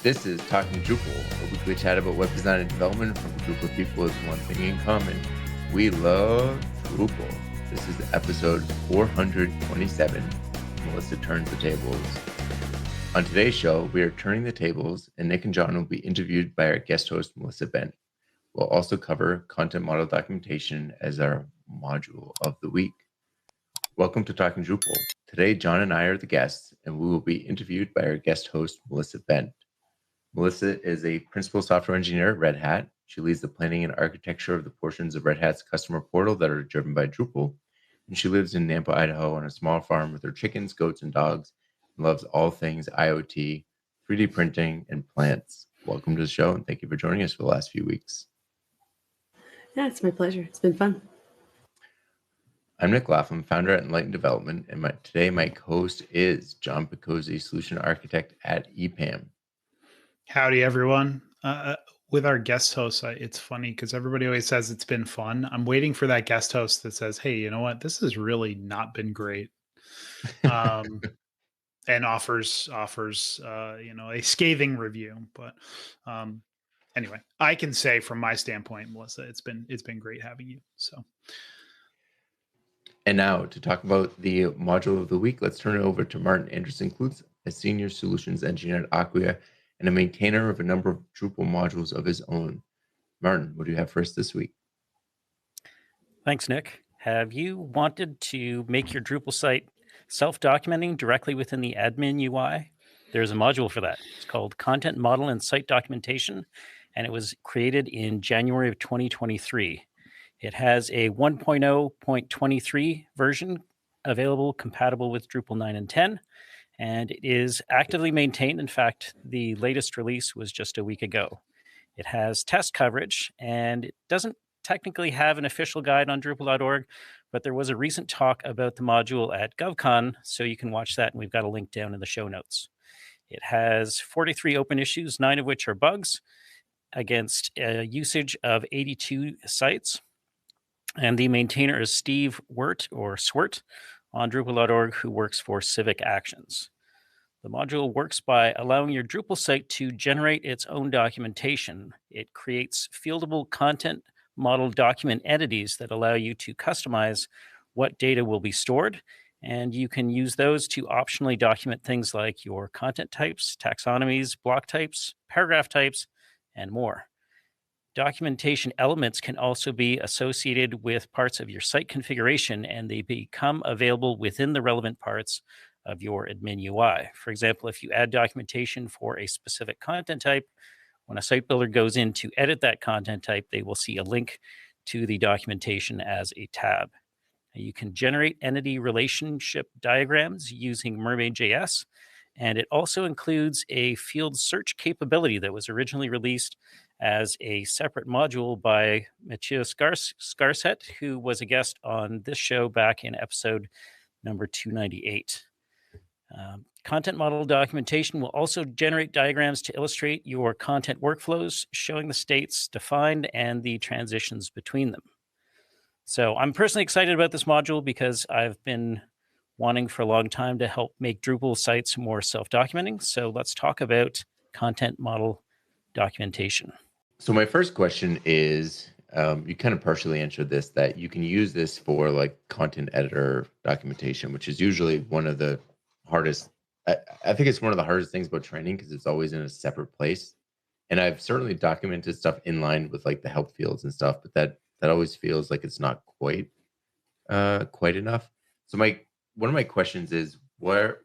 This is Talking Drupal, a weekly chat about web design and development from a group of people with one thing in common. We love Drupal. This is episode 427. Melissa turns the tables. On today's show, we are turning the tables, and Nic and John will be interviewed by our guest host, Melissa Bent. We'll also cover content model documentation as our module of the week. Welcome to Talking Drupal. Today, John and I are the guests, and we will be interviewed by our guest host, Melissa Bent. Melissa is a principal software engineer at Red Hat. She leads the planning and architecture of the portions of Red Hat's customer portal that are driven by Drupal. And she lives in Nampa, Idaho on a small farm with her chickens, goats, and dogs, and loves all things IoT, 3D printing, and plants. Welcome to the show, and thank you for joining us for the last few weeks. Yeah, it's my pleasure. It's been fun. I'm Nick Laughlin, founder at Enlightened Development, and today my co-host is John Picozzi, solution architect at EPAM. Howdy, everyone. With our guest host, it's funny because everybody always says it's been fun. I'm waiting for that guest host that says, hey, you know what? This has really not been great. And offers a scathing review. But anyway, I can say from my standpoint, Melissa, it's been great having you. So. And now to talk about the module of the week, let's turn it over to Martin Anderson-Klutz, a senior solutions engineer at Acquia and a maintainer of a number of Drupal modules of his own. Martin, what do you have for us this week? Thanks, Nick. Have you wanted to make your Drupal site self-documenting directly within the admin UI? There's a module for that. It's called Content Model and Site Documentation, and it was created in January of 2023. It has a 1.0.23 version available, compatible with Drupal 9 and 10, and it is actively maintained. In fact, the latest release was just a week ago. It has test coverage, and it doesn't technically have an official guide on Drupal.org, but there was a recent talk about the module at GovCon, so you can watch that, and we've got a link down in the show notes. It has 43 open issues, 9 of which are bugs, against usage of 82 sites. And the maintainer is Steve Wirt, or Swert, on Drupal.org, who works for Civic Actions. The module works by allowing your Drupal site to generate its own documentation. It creates fieldable content model document entities that allow you to customize what data will be stored, and you can use those to optionally document things like your content types, taxonomies, block types, paragraph types, and more. Documentation elements can also be associated with parts of your site configuration, and they become available within the relevant parts of your admin UI. For example, if you add documentation for a specific content type, when a site builder goes in to edit that content type, they will see a link to the documentation as a tab. You can generate entity relationship diagrams using Mermaid.js, and it also includes a field search capability that was originally released as a separate module by Matthias Scarset, who was a guest on this show back in episode number 298. Content model documentation will also generate diagrams to illustrate your content workflows, showing the states defined and the transitions between them. So I'm personally excited about this module because I've been wanting for a long time to help make Drupal sites more self-documenting. So let's talk about content model documentation. So my first question is, you kind of partially answered this, that you can use this for like content editor documentation, which is usually one of the hardest. I think it's one of the hardest things about training because it's always in a separate place. And I've certainly documented stuff in line with like the help fields and stuff, but that always feels like it's not quite enough. So one of my questions is where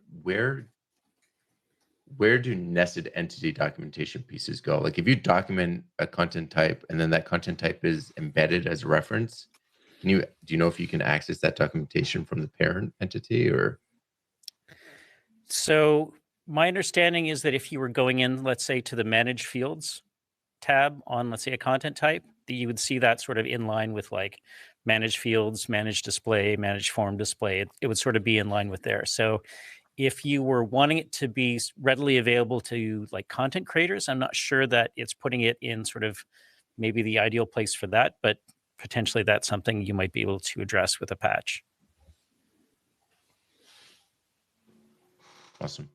do nested entity documentation pieces go? Like if you document a content type and then that content type is embedded as a reference, do you know if you can access that documentation from the parent entity or? So my understanding is that if you were going in, let's say, to the Manage Fields tab on, let's say, a content type, that you would see that sort of in line with like Manage Fields, Manage Display, Manage Form Display. It would sort of be in line with there. So if you were wanting it to be readily available to like content creators, I'm not sure that it's putting it in sort of maybe the ideal place for that, but potentially that's something you might be able to address with a patch. Awesome.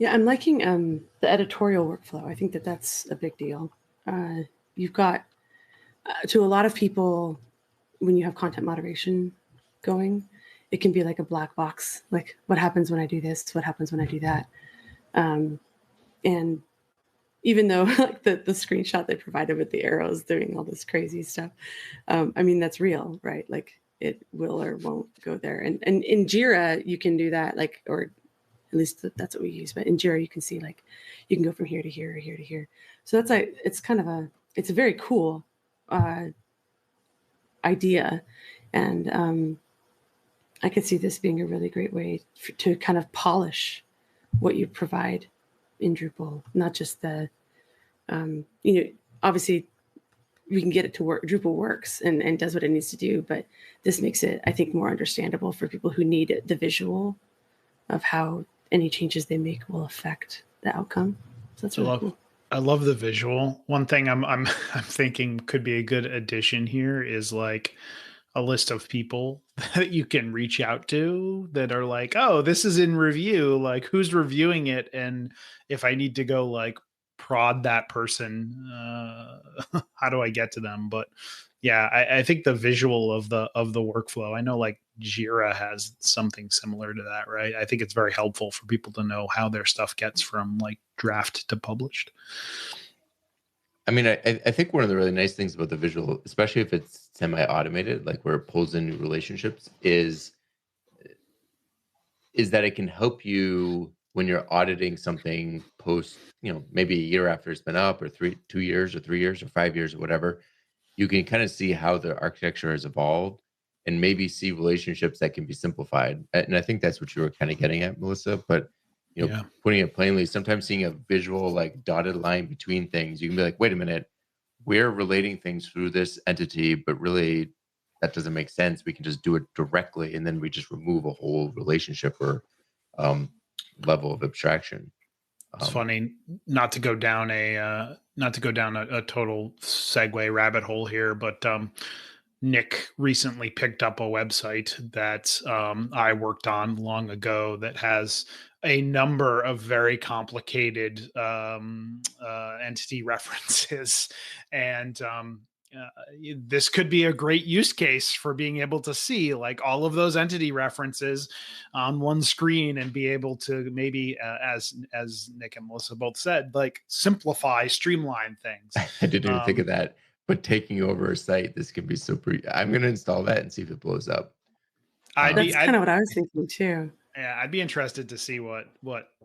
Yeah, I'm liking the editorial workflow. I think that that's a big deal. You've got to a lot of people when you have content moderation going, it can be like a black box. Like, what happens when I do this? What happens when I do that? And even though like the screenshot they provided with the arrows doing all this crazy stuff, I mean, that's real, right? Like it will or won't go there. And in Jira, you can do that, like, or at least that's what we use. But in Jira, you can see like you can go from here to here or here to here. So that's like it's kind of it's a very cool idea, and I could see this being a really great way to kind of polish what you provide in Drupal, not just the obviously we can get it to work. Drupal works and does what it needs to do, but this makes it, I think, more understandable for people who need the visual of how any changes they make will affect the outcome. So that's really cool. I love the visual. One thing I'm thinking could be a good addition here is like a list of people that you can reach out to that are like, oh, this is in review. Like, who's reviewing it? And if I need to go like prod that person, how do I get to them? But yeah, I think the visual of the workflow, I know like Jira has something similar to that, right? I think it's very helpful for people to know how their stuff gets from like draft to published. I mean, I think one of the really nice things about the visual, especially if it's semi-automated, like where it pulls in new relationships, is that it can help you when you're auditing something post, maybe a year after it's been up, or 2 years or 3 years or 5 years or whatever. You can kind of see how the architecture has evolved and maybe see relationships that can be simplified. And I think that's what you were kind of getting at, Melissa. But putting it plainly, sometimes seeing a visual like dotted line between things, you can be like, wait a minute, we're relating things through this entity, but really that doesn't make sense. We can just do it directly, and then we just remove a whole relationship or level of abstraction. It's funny not to go down a total segue rabbit hole here, but Nic recently picked up a website that I worked on long ago that has a number of very complicated entity references, and this could be a great use case for being able to see like all of those entity references on one screen and be able to maybe, as Nic and Melissa both said, like simplify, streamline things. I didn't even think of that. But taking over a site, this can be super. I'm going to install that and see if it blows up. That's kind of what I was thinking too. Yeah, I'd be interested to see what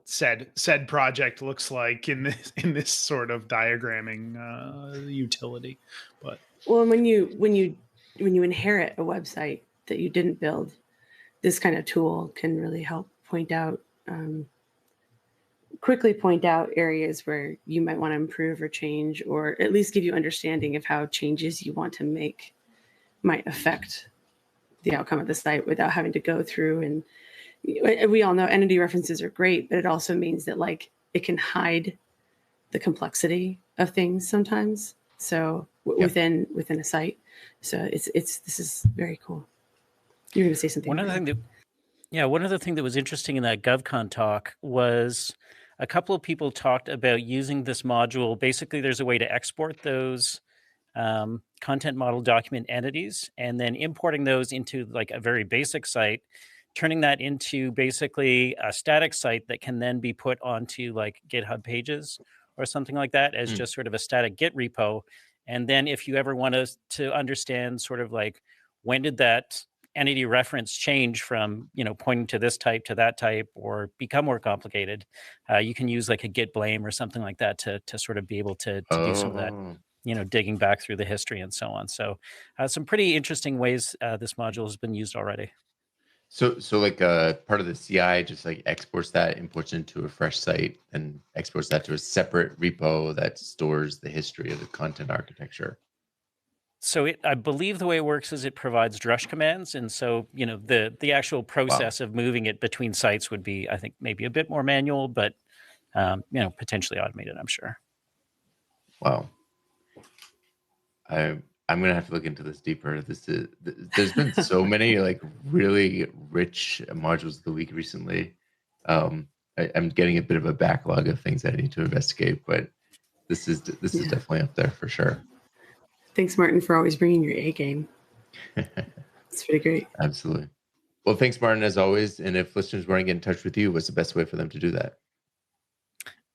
said project looks like in this sort of diagramming utility. But well, when you inherit a website that you didn't build, this kind of tool can really help quickly point out areas where you might want to improve or change, or at least give you understanding of how changes you want to make might affect the outcome of the site without having to go through. And we all know entity references are great, but it also means that like it can hide the complexity of things sometimes. So within a site. So this is very cool. You're going to say something. One other thing that was interesting in that GovCon talk was a couple of people talked about using this module. Basically, there's a way to export those content model document entities and then importing those into like a very basic site, turning that into basically a static site that can then be put onto like GitHub pages or something like that as just sort of a static Git repo. And then if you ever want to understand sort of like when did that entity reference change from, pointing to this type to that type or become more complicated, you can use like a Git blame or something like that to sort of be able to do some of that, digging back through the history and so on. So some pretty interesting ways this module has been used already. So like part of the CI just like exports that, imports into a fresh site, and exports that to a separate repo that stores the history of the content architecture. So I believe the way it works is it provides drush commands. And so, the actual process of moving it between sites would be, I think, maybe a bit more manual, but, potentially automated, I'm sure. Wow. I'm going to have to look into this deeper. There's been so many like really rich modules of the week recently. I'm getting a bit of a backlog of things I need to investigate, but this is definitely up there for sure. Thanks, Martin, for always bringing your A game. It's pretty great. Absolutely. Well, thanks, Martin, as always. And if listeners want to get in touch with you, what's the best way for them to do that?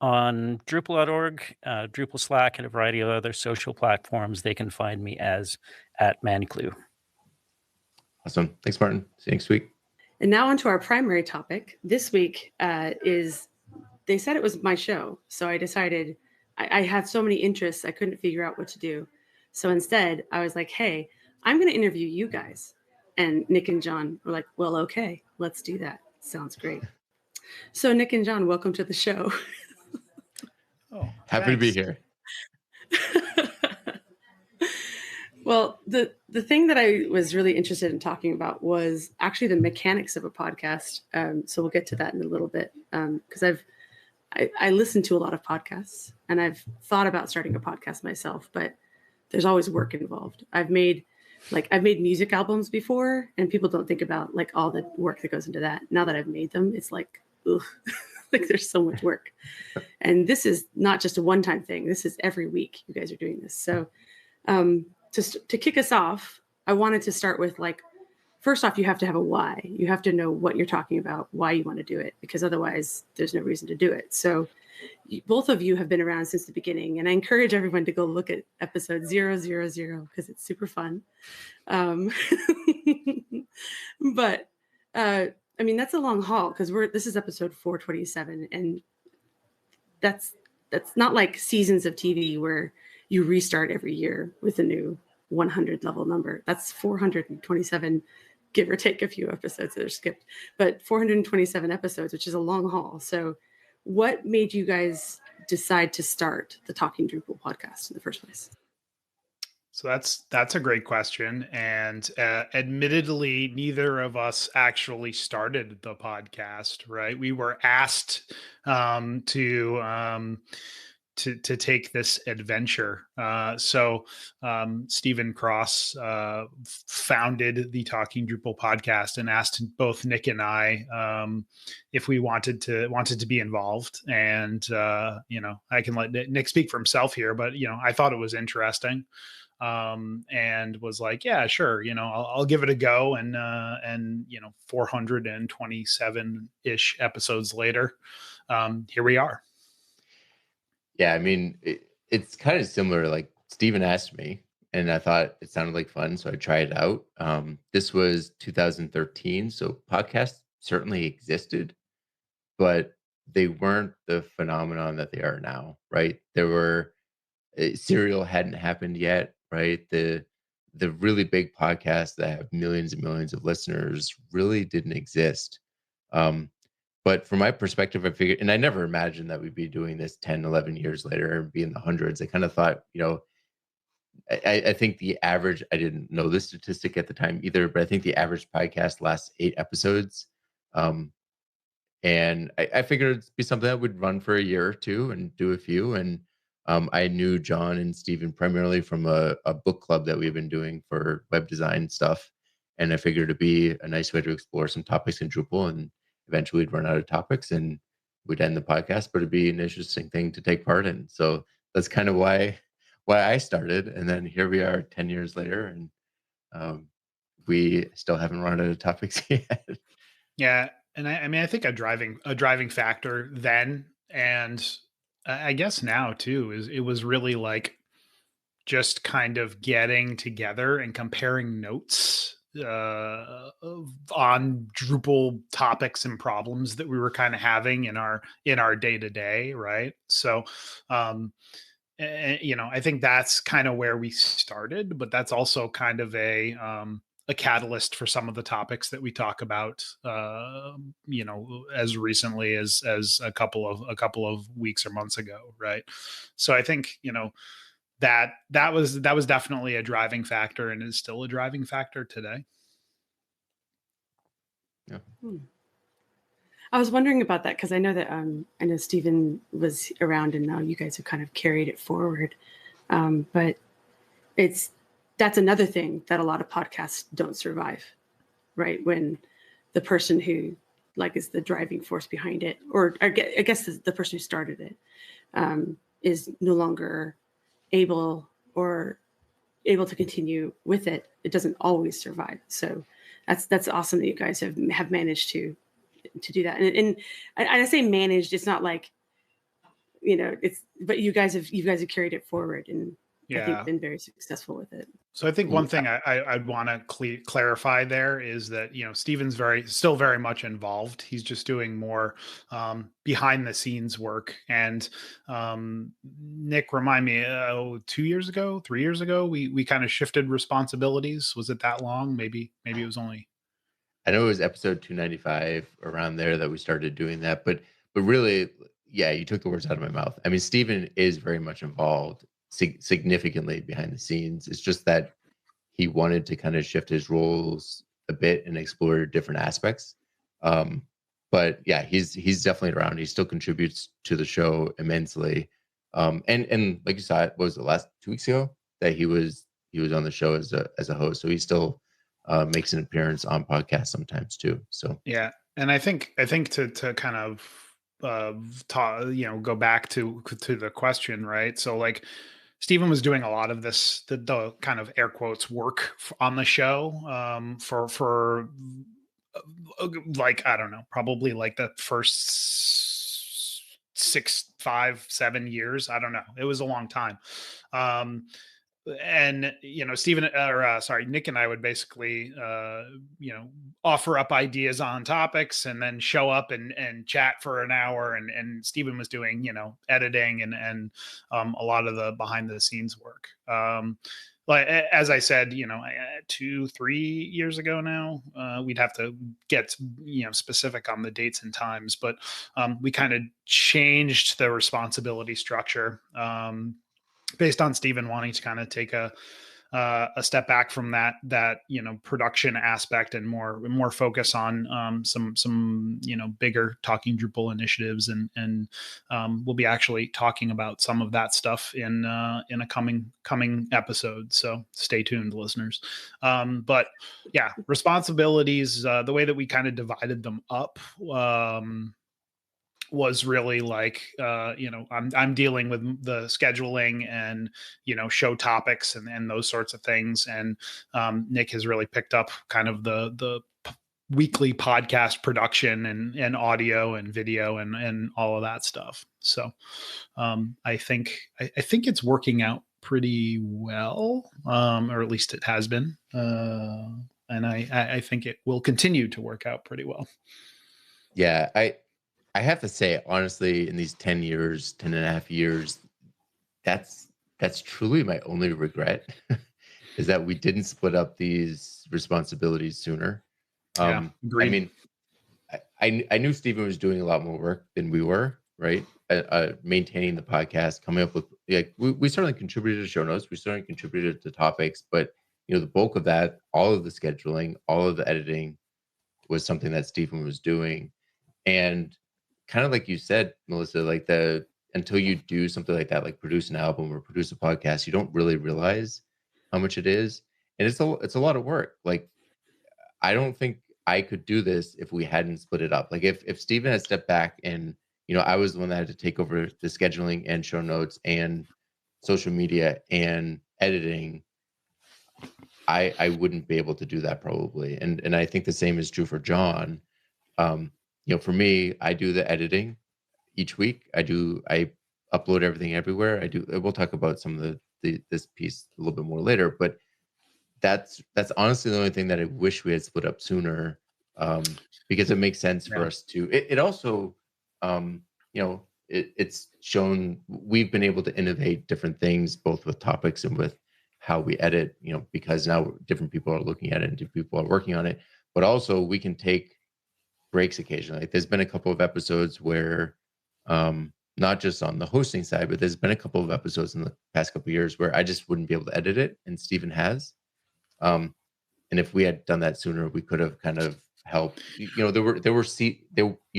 On Drupal.org, Drupal Slack, and a variety of other social platforms, they can find me as @Manclue. Awesome. Thanks, Martin. See you next week. And now on to our primary topic. This week is, they said it was my show. So I decided I had so many interests, I couldn't figure out what to do. So instead, I was like, hey, I'm going to interview you guys. And Nic and John were like, well, okay, let's do that. Sounds great. So Nic and John, welcome to the show. Oh, Happy to be here. Well, the thing that I was really interested in talking about was actually the mechanics of a podcast. So we'll get to that in a little bit, because I listen to a lot of podcasts, and I've thought about starting a podcast myself, but there's always work involved. I've made music albums before, and people don't think about like all the work that goes into that. Now that I've made them, it's like, ugh, like there's so much work. And this is not just a one-time thing. This is every week you guys are doing this. So to kick us off, I wanted to start with, like, first off, you have to have a why. You have to know what you're talking about, why you want to do it, because otherwise there's no reason to do it. So both of you have been around since the beginning, and I encourage everyone to go look at episode 000 because it's super fun. But I mean, that's a long haul, because this is episode 427, and that's not like seasons of TV where you restart every year with a new 100 level number. That's 427, give or take a few episodes that are skipped, but 427 episodes, which is a long haul. So what made you guys decide to start the Talking Drupal podcast in the first place? So that's a great question. And admittedly, neither of us actually started the podcast, right? We were asked to take this adventure. So Stephen Cross founded the Talking Drupal podcast and asked both Nic and I if we wanted to be involved. And I can let Nic speak for himself here, but I thought it was interesting. And was like, yeah, sure. I'll give it a go. And 427 ish episodes later, here we are. Yeah. I mean, it's kind of similar. Like, Steven asked me, and I thought it sounded like fun, so I tried it out. This was 2013. So podcasts certainly existed, but they weren't the phenomenon that they are now, right? Serial hadn't happened yet, right? The really big podcasts that have millions and millions of listeners really didn't exist. But from my perspective, I figured, and I never imagined that we'd be doing this 10, 11 years later and be in the hundreds. I kind of thought, I think the average, I didn't know this statistic at the time either, but I think the average podcast lasts 8 episodes. And I figured it'd be something that would run for a year or two and do a few. And I knew John and Steven primarily from a book club that we've been doing for web design stuff. And I figured it'd be a nice way to explore some topics in Drupal, and eventually we'd run out of topics and we'd end the podcast, but it'd be an interesting thing to take part in. So that's kind of why I started. And then here we are 10 years later, and we still haven't run out of topics yet. Yeah. And I mean, I think a driving factor then, and I guess now too, is it was really like just kind of getting together and comparing notes on Drupal topics and problems that we were kind of having in our day to day, right? So, I think that's kind of where we started, but that's also kind of a catalyst for some of the topics that we talk about, as recently as a couple of weeks or months ago, right? So I think that was definitely a driving factor, and is still a driving factor today. Yeah. I was wondering about that, because I know that I know Steven was around, and now you guys have kind of carried it forward. But that's another thing that a lot of podcasts don't survive, right? When the person who like is the driving force behind it, or I guess the person who started it is no longer able to continue with it, it doesn't always survive. So that's awesome that you guys have managed to do that. And I say managed, it's not like, but you guys have carried it forward, and I think been very successful with it. So I think one thing I'd want to clarify there is that, Steven's still very much involved. He's just doing more behind the scenes work. And Nick, remind me, 3 years ago, we kind of shifted responsibilities. Was it that long? Maybe it was only. I know it was episode 295 around there that we started doing that, but really, yeah, you took the words out of my mouth. I mean, Steven is very much involved significantly behind the scenes. It's just that he wanted to kind of shift his roles a bit and explore different aspects. But yeah, he's definitely around. He still contributes to the show immensely. And like you saw, it was the last 2 weeks ago that he was on the show as a host. So he still makes an appearance on podcasts sometimes too. So yeah, and I think to kind of go back to the question, right? So like, Steven was doing a lot of this, the kind of air quotes work on the show for like, I don't know, probably like the first 6, 5, 7 years. I don't know. It was a long time. And Nick and I would basically offer up ideas on topics and then show up and chat for an hour, and Steven was doing editing and a lot of the behind the scenes work. Like, as I said, 2-3 years ago now, we'd have to get specific on the dates and times, but we kind of changed the responsibility structure based on Steven wanting to kind of take a step back from that production aspect and more focus on some bigger Talking Drupal initiatives, and we'll be actually talking about some of that stuff in a coming episode. So stay tuned, listeners. But yeah, responsibilities, the way that we kind of divided them up was really like, I'm dealing with the scheduling and, show topics and those sorts of things. And Nick has really picked up kind of the weekly podcast production and audio and video and all of that stuff. So I think it's working out pretty well, or at least it has been. And I think it will continue to work out pretty well. Yeah, I have to say, honestly, in these 10 and a half years, that's truly my only regret is that we didn't split up these responsibilities sooner. I mean, I knew Steven was doing a lot more work than we were, right? Maintaining the podcast, coming up with, we certainly contributed to show notes, we certainly contributed to topics, but the bulk of that, all of the scheduling, all of the editing was something that Steven was doing. And kind of like you said, Melissa, like until you do something like that, like produce an album or produce a podcast, you don't really realize how much it is. And it's a lot of work. Like, I don't think I could do this if we hadn't split it up. Like if Steven had stepped back and, I was the one that had to take over the scheduling and show notes and social media and editing, I wouldn't be able to do that probably. And I think the same is true for John. For me, I do the editing each week. I upload everything everywhere. We'll talk about some of this piece a little bit more later, but that's honestly the only thing that I wish we had split up sooner, because it makes sense for us to. It also, it's shown we've been able to innovate different things, both with topics and with how we edit. Because now different people are looking at it and different people are working on it. But also we can take breaks occasionally. Like, there's been a couple of episodes where, not just on the hosting side, but there's been a couple of episodes in the past couple of years where I just wouldn't be able to edit it, and Steven has. And if we had done that sooner, we could have kind of helped. You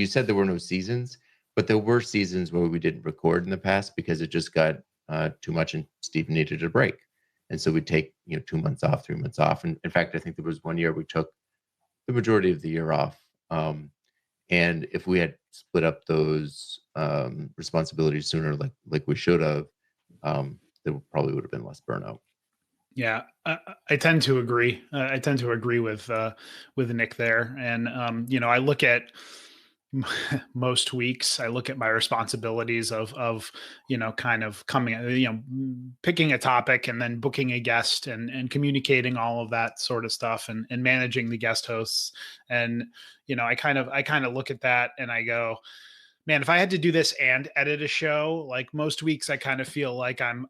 said there were no seasons, but there were seasons where we didn't record in the past because it just got too much, and Steven needed a break, and so we'd take 2 months off, 3 months off. And in fact, I think there was one year we took the majority of the year off. And if we had split up those responsibilities sooner, like we should have, there probably would have been less burnout. Yeah, I tend to agree. I tend to agree with Nick there. And I look at most weeks, I look at my responsibilities of kind of coming, picking a topic and then booking a guest and communicating all of that sort of stuff and managing the guest hosts. And I kind of look at that and I go, man, if I had to do this and edit a show, like most weeks, I kind of feel like I'm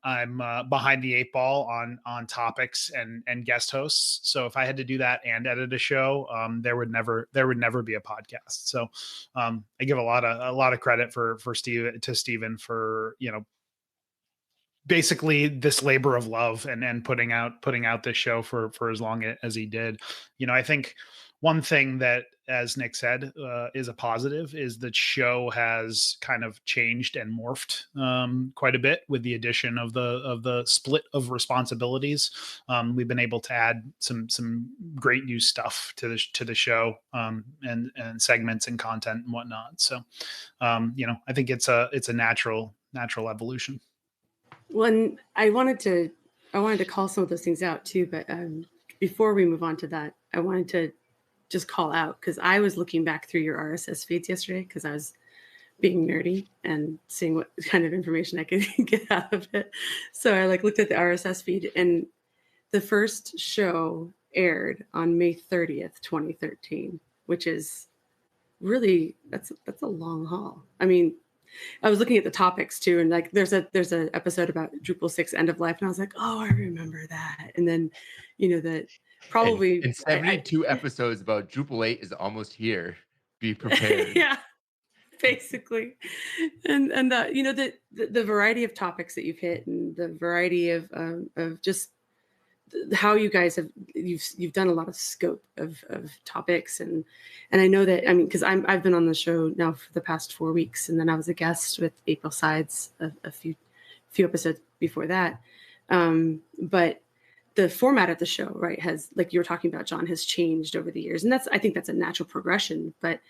behind the eight ball on topics and guest hosts. So if I had to do that and edit a show, there would never be a podcast. So I give a lot of credit for Steven for basically this labor of love and putting out this show for as long as he did. I think one thing that, as Nick said, is a positive is that show has kind of changed and morphed quite a bit with the addition of the split of responsibilities. We've been able to add some great new stuff to the show and segments and content and whatnot. So I think it's a natural evolution. Well, and I wanted to call some of those things out too, but before we move on to that, I wanted to just call out, because I was looking back through your RSS feeds yesterday because I was being nerdy and seeing what kind of information I could get out of it. So I looked at the RSS feed, and the first show aired on May 30th, 2013, which is really, that's a long haul. I mean, I was looking at the topics too, and there's a episode about Drupal 6 end of life, and I was like, oh, I remember that. And then, that probably and 72 episodes about Drupal 8 is almost here. Be prepared. Yeah, basically. And the variety of topics that you've hit, and the variety of just how you guys you've done a lot of scope of topics, and I know that, because I've been on the show now for the past 4 weeks, and then I was a guest with April Sides a few episodes before that, but the format of the show, right, has, like you were talking about, John, has changed over the years, and I think that's a natural progression. But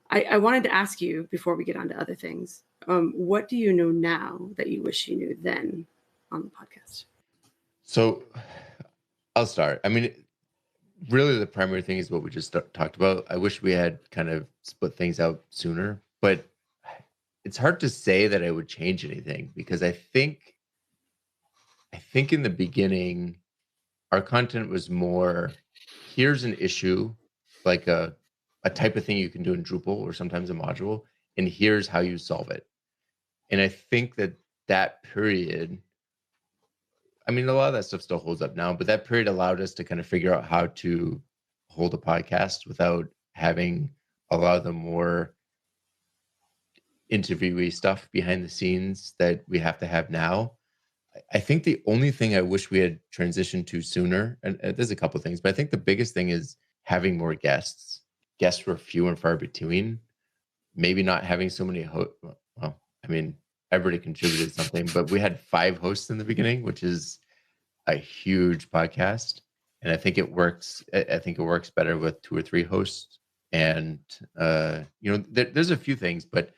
I wanted to ask you, before we get on to other things, what do you know now that you wish you knew then on the podcast? So I'll start. Really the primary thing is what we just talked about. I wish we had kind of split things out sooner, but it's hard to say that I would change anything, because I think in the beginning, our content was more, here's an issue, like a type of thing you can do in Drupal or sometimes a module, and here's how you solve it. And I think that period, a lot of that stuff still holds up now, but that period allowed us to kind of figure out how to hold a podcast without having a lot of the more interviewee stuff behind the scenes that we have to have now. I think the only thing I wish we had transitioned to sooner, and there's a couple of things, but I think the biggest thing is having more guests. Guests were few and far between. Maybe not having so many everybody contributed something, but we had 5 hosts in the beginning, which is a huge podcast. And I think it works. I think it works better with 2 or 3 hosts. And, there's a few things, but,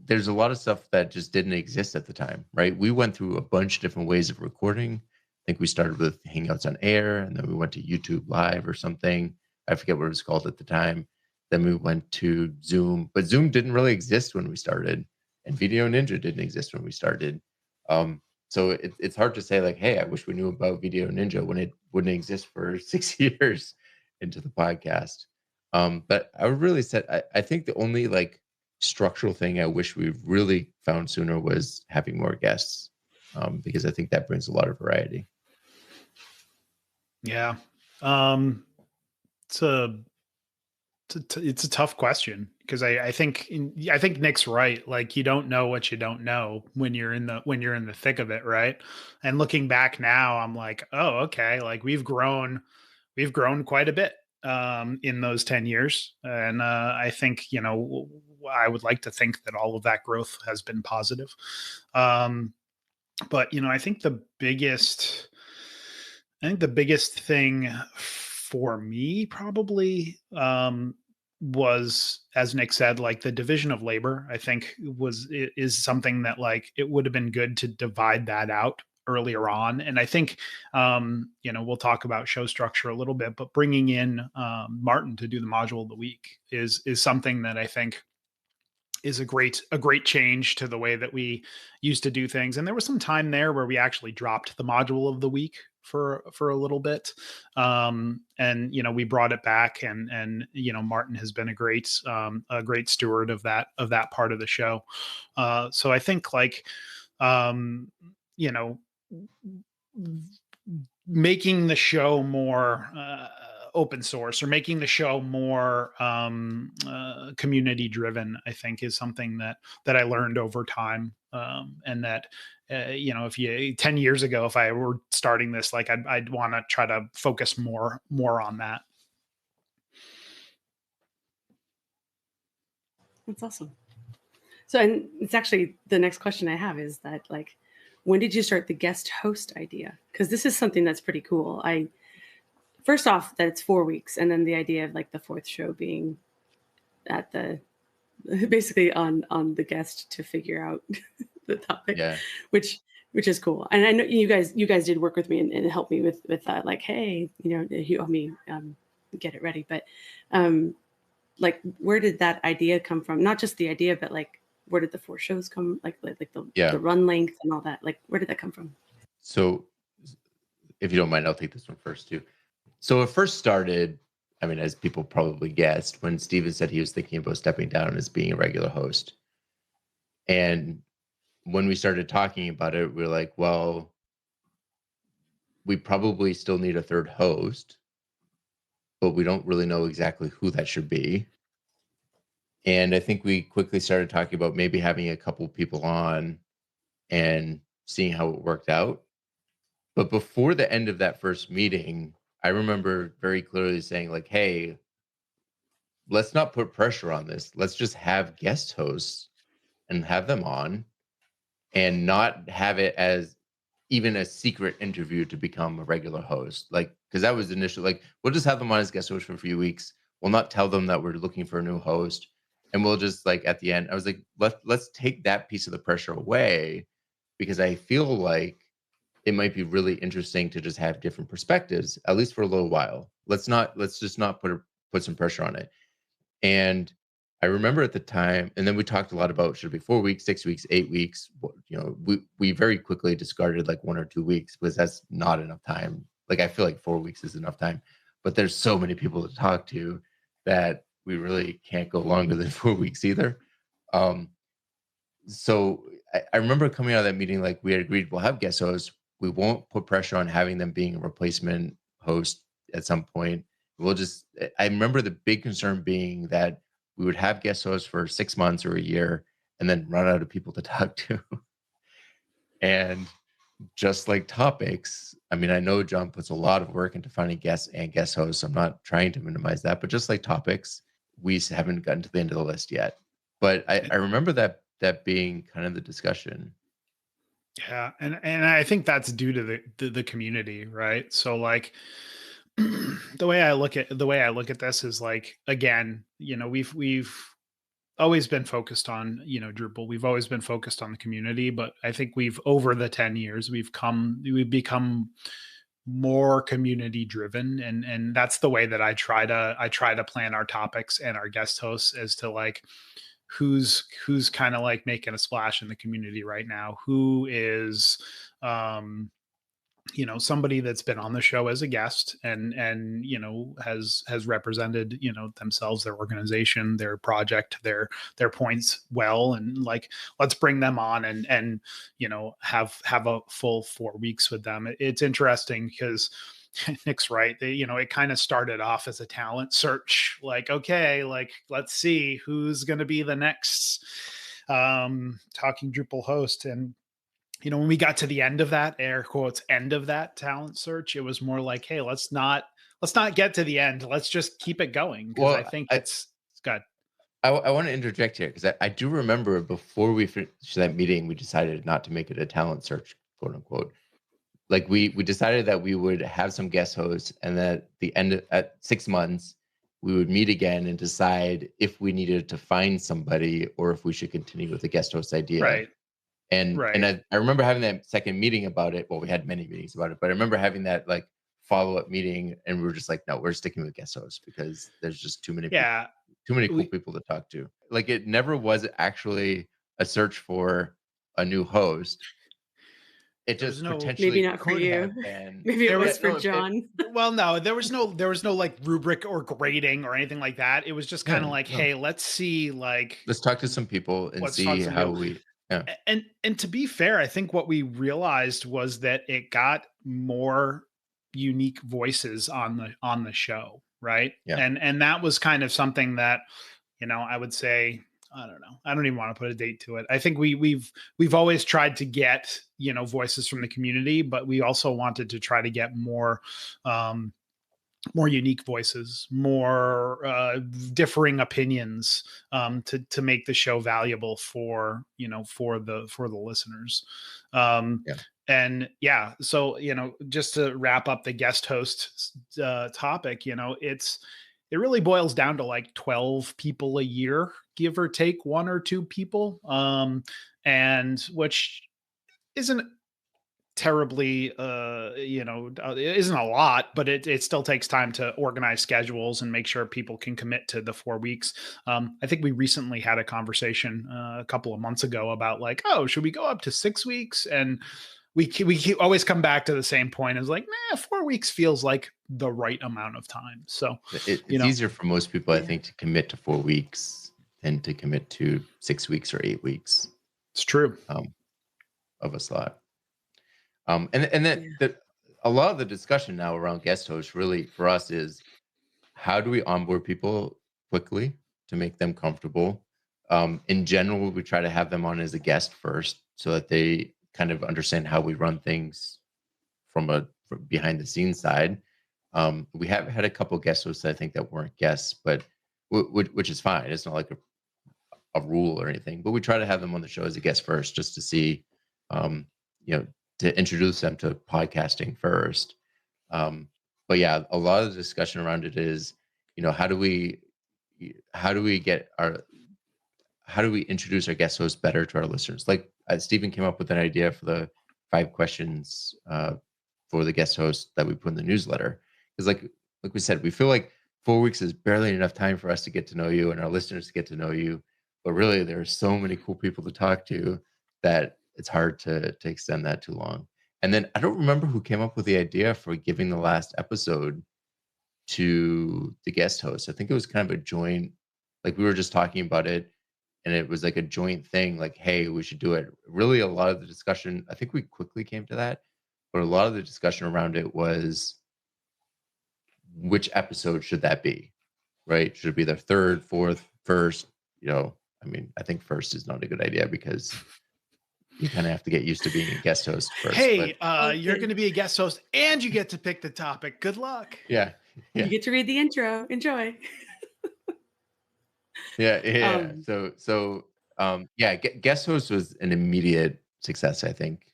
there's a lot of stuff that just didn't exist at the time, right? We went through a bunch of different ways of recording. I think we started with Hangouts on Air, and then we went to YouTube Live or something. I forget what it was called at the time. Then we went to Zoom, but Zoom didn't really exist when we started, and Video Ninja didn't exist when we started. So it's hard to say, like, hey, I wish we knew about Video Ninja when it wouldn't exist for 6 years into the podcast. But I would really say, I think the only structural thing I wish we really found sooner was having more guests, because I think that brings a lot of variety. Yeah. It's a tough question, because I think Nick's right. Like, you don't know what you don't know when you're in the thick of it, right? And looking back now, I'm like, oh, okay, like we've grown quite a bit in those 10 years, and I think I would like to think that all of that growth has been positive. But I think the biggest thing for me probably was, as Nick said, like the division of labor. I think is something that like it would have been good to divide that out earlier on. And I think we'll talk about show structure a little bit, but bringing in Martin to do the module of the week is something that I think is a great change to the way that we used to do things. And there was some time there where we actually dropped the module of the week for a little bit. And, we brought it back and Martin has been a great steward of that part of the show. So I think like, making the show more open source or making the show more community driven, I think is something that I learned over time. And that, if 10 years ago, if I were starting this, like I'd want to try to focus more on that. That's awesome. So, and it's actually the next question I have is that like, when did you start the guest host idea? Because this is something that's pretty cool. First off, that it's 4 weeks, and then the idea of like the fourth show being at basically on the guest to figure out the topic, which is cool. And I know you guys did work with me and help me with that. Like, hey, you help me get it ready. But like, where did that idea come from? Not just the idea, but like, where did the 4 shows come? Like the run length and all that. Like, where did that come from? So, if you don't mind, I'll take this one first too. So it first started, I mean, as people probably guessed, when Steven said he was thinking about stepping down as being a regular host. And when we started talking about it, we were like, well, we probably still need a third host, but we don't really know exactly who that should be. And I think we quickly started talking about maybe having a couple people on and seeing how it worked out. But before the end of that first meeting, I remember very clearly saying like, hey, let's not put pressure on this. Let's just have guest hosts and have them on and not have it as even a secret interview to become a regular host. Like, because that was initially like, we'll just have them on as guest hosts for a few weeks. We'll not tell them that we're looking for a new host. And we'll just like at the end, I was like, let's take that piece of the pressure away, because I feel like it might be really interesting to just have different perspectives, at least for a little while. Let's just not put some pressure on it. And I remember at the time, and then we talked a lot about should it be 4 weeks, 6 weeks, 8 weeks. We very quickly discarded like 1 or 2 weeks because that's not enough time. Like I feel like 4 weeks is enough time, but there's so many people to talk to that we really can't go longer than 4 weeks either. So I remember coming out of that meeting, like we had agreed we'll have guest hosts. We won't put pressure on having them being a replacement host at some point. I remember the big concern being that we would have guest hosts for 6 months or a year and then run out of people to talk to. And just like topics, I mean, I know John puts a lot of work into finding guests and guest hosts. I'm not trying to minimize that, but just like topics, we haven't gotten to the end of the list yet. But I remember that being kind of the discussion. Yeah, and I think that's due to the community, right? So like the way I look at this is like, again, we've always been focused on, Drupal. We've always been focused on the community, but I think over the 10 years we've become more community driven, and that's the way that I try to plan our topics and our guest hosts, as to like who's kind of like making a splash in the community right now, who is somebody that's been on the show as a guest and has represented themselves, their organization, their project, their points well, and like let's bring them on and have a full 4 weeks with them. It's interesting because Nick's right. It kind of started off as a talent search. Like, okay, like let's see who's going to be the next Talking Drupal host. And when we got to the end of that, air quotes, end of that talent search, it was more like, hey, let's not get to the end. Let's just keep it going. Because I think it's good. I want to interject here because I do remember before we finished that meeting, we decided not to make it a talent search, quote unquote. like we decided that we would have some guest hosts, and that at 6 months we would meet again and decide if we needed to find somebody or if we should continue with the guest host idea. Right. And Right. I remember having that second meeting about it. Well, we had many meetings about it, but I remember having that like follow-up meeting, and we were just like, no, we're sticking with guest hosts because there's just too many Yeah. too many cool We, people to talk to. Like, it never was actually a search for a new host. It There was just no- potentially Maybe not for could you. have been. Maybe it There was was- for no, it- John. well, no, there was no like rubric or grading or anything like that. It was just kind of Yeah, like, no. hey, let's see, like, Let's talk to some people and Let's talk see to some how people. we. Yeah. And to be fair, I think what we realized was that it got more unique voices on the show, right? Yeah. And that was kind of something that, you know, I would say, I don't know, I don't even want to put a date to it. I think we've always tried to get, you know, voices from the community, but we also wanted to try to get more unique voices, more differing opinions, to make the show valuable for, you know, for the listeners. And yeah, so, you know, just to wrap up the guest host topic, you know, it really boils down to like 12 people a year, give or take 1 or 2 people, and which isn't terribly you know, it isn't a lot, but it still takes time to organize schedules and make sure people can commit to the 4 weeks. I think we recently had a conversation a couple of months ago about like, oh, should we go up to 6 weeks? And we always come back to the same point as like, 4 weeks feels like the right amount of time. So It's you know, easier for most people, I think, to commit to 4 weeks than to commit to 6 weeks or 8 weeks. It's true. Of a slot. And then a lot of the discussion now around guest hosts really for us is, how do we onboard people quickly to make them comfortable? In general, we try to have them on as a guest first so that they kind of understand how we run things from behind the scenes side. We have had a couple guest hosts, I think, that weren't guests, but which is fine. It's not like a rule or anything, but we try to have them on the show as a guest first, just to see, you know, to introduce them to podcasting first. But yeah, a lot of the discussion around it is, you know, how do we introduce our guest hosts better to our listeners? Like Stephen came up with an idea for the 5 questions for the guest host that we put in the newsletter. Because like we said, we feel like 4 weeks is barely enough time for us to get to know you and our listeners to get to know you. But really, there are so many cool people to talk to that it's hard to extend that too long. And then I don't remember who came up with the idea for giving the last episode to the guest host. I think it was kind of a joint, like we were just talking about it, and it was like a joint thing, like, hey, we should do it. Really, a lot of the discussion, I think we quickly came to that, but a lot of the discussion around it was, which episode should that be, right? Should it be the 3rd, 4th, 1st? You know, I mean, I think 1st is not a good idea because you kind of have to get used to being a guest host first. Hey, you're going to be a guest host and you get to pick the topic. Good luck. Yeah. You get to read the intro. Enjoy. Yeah. So guest host was an immediate success, I think,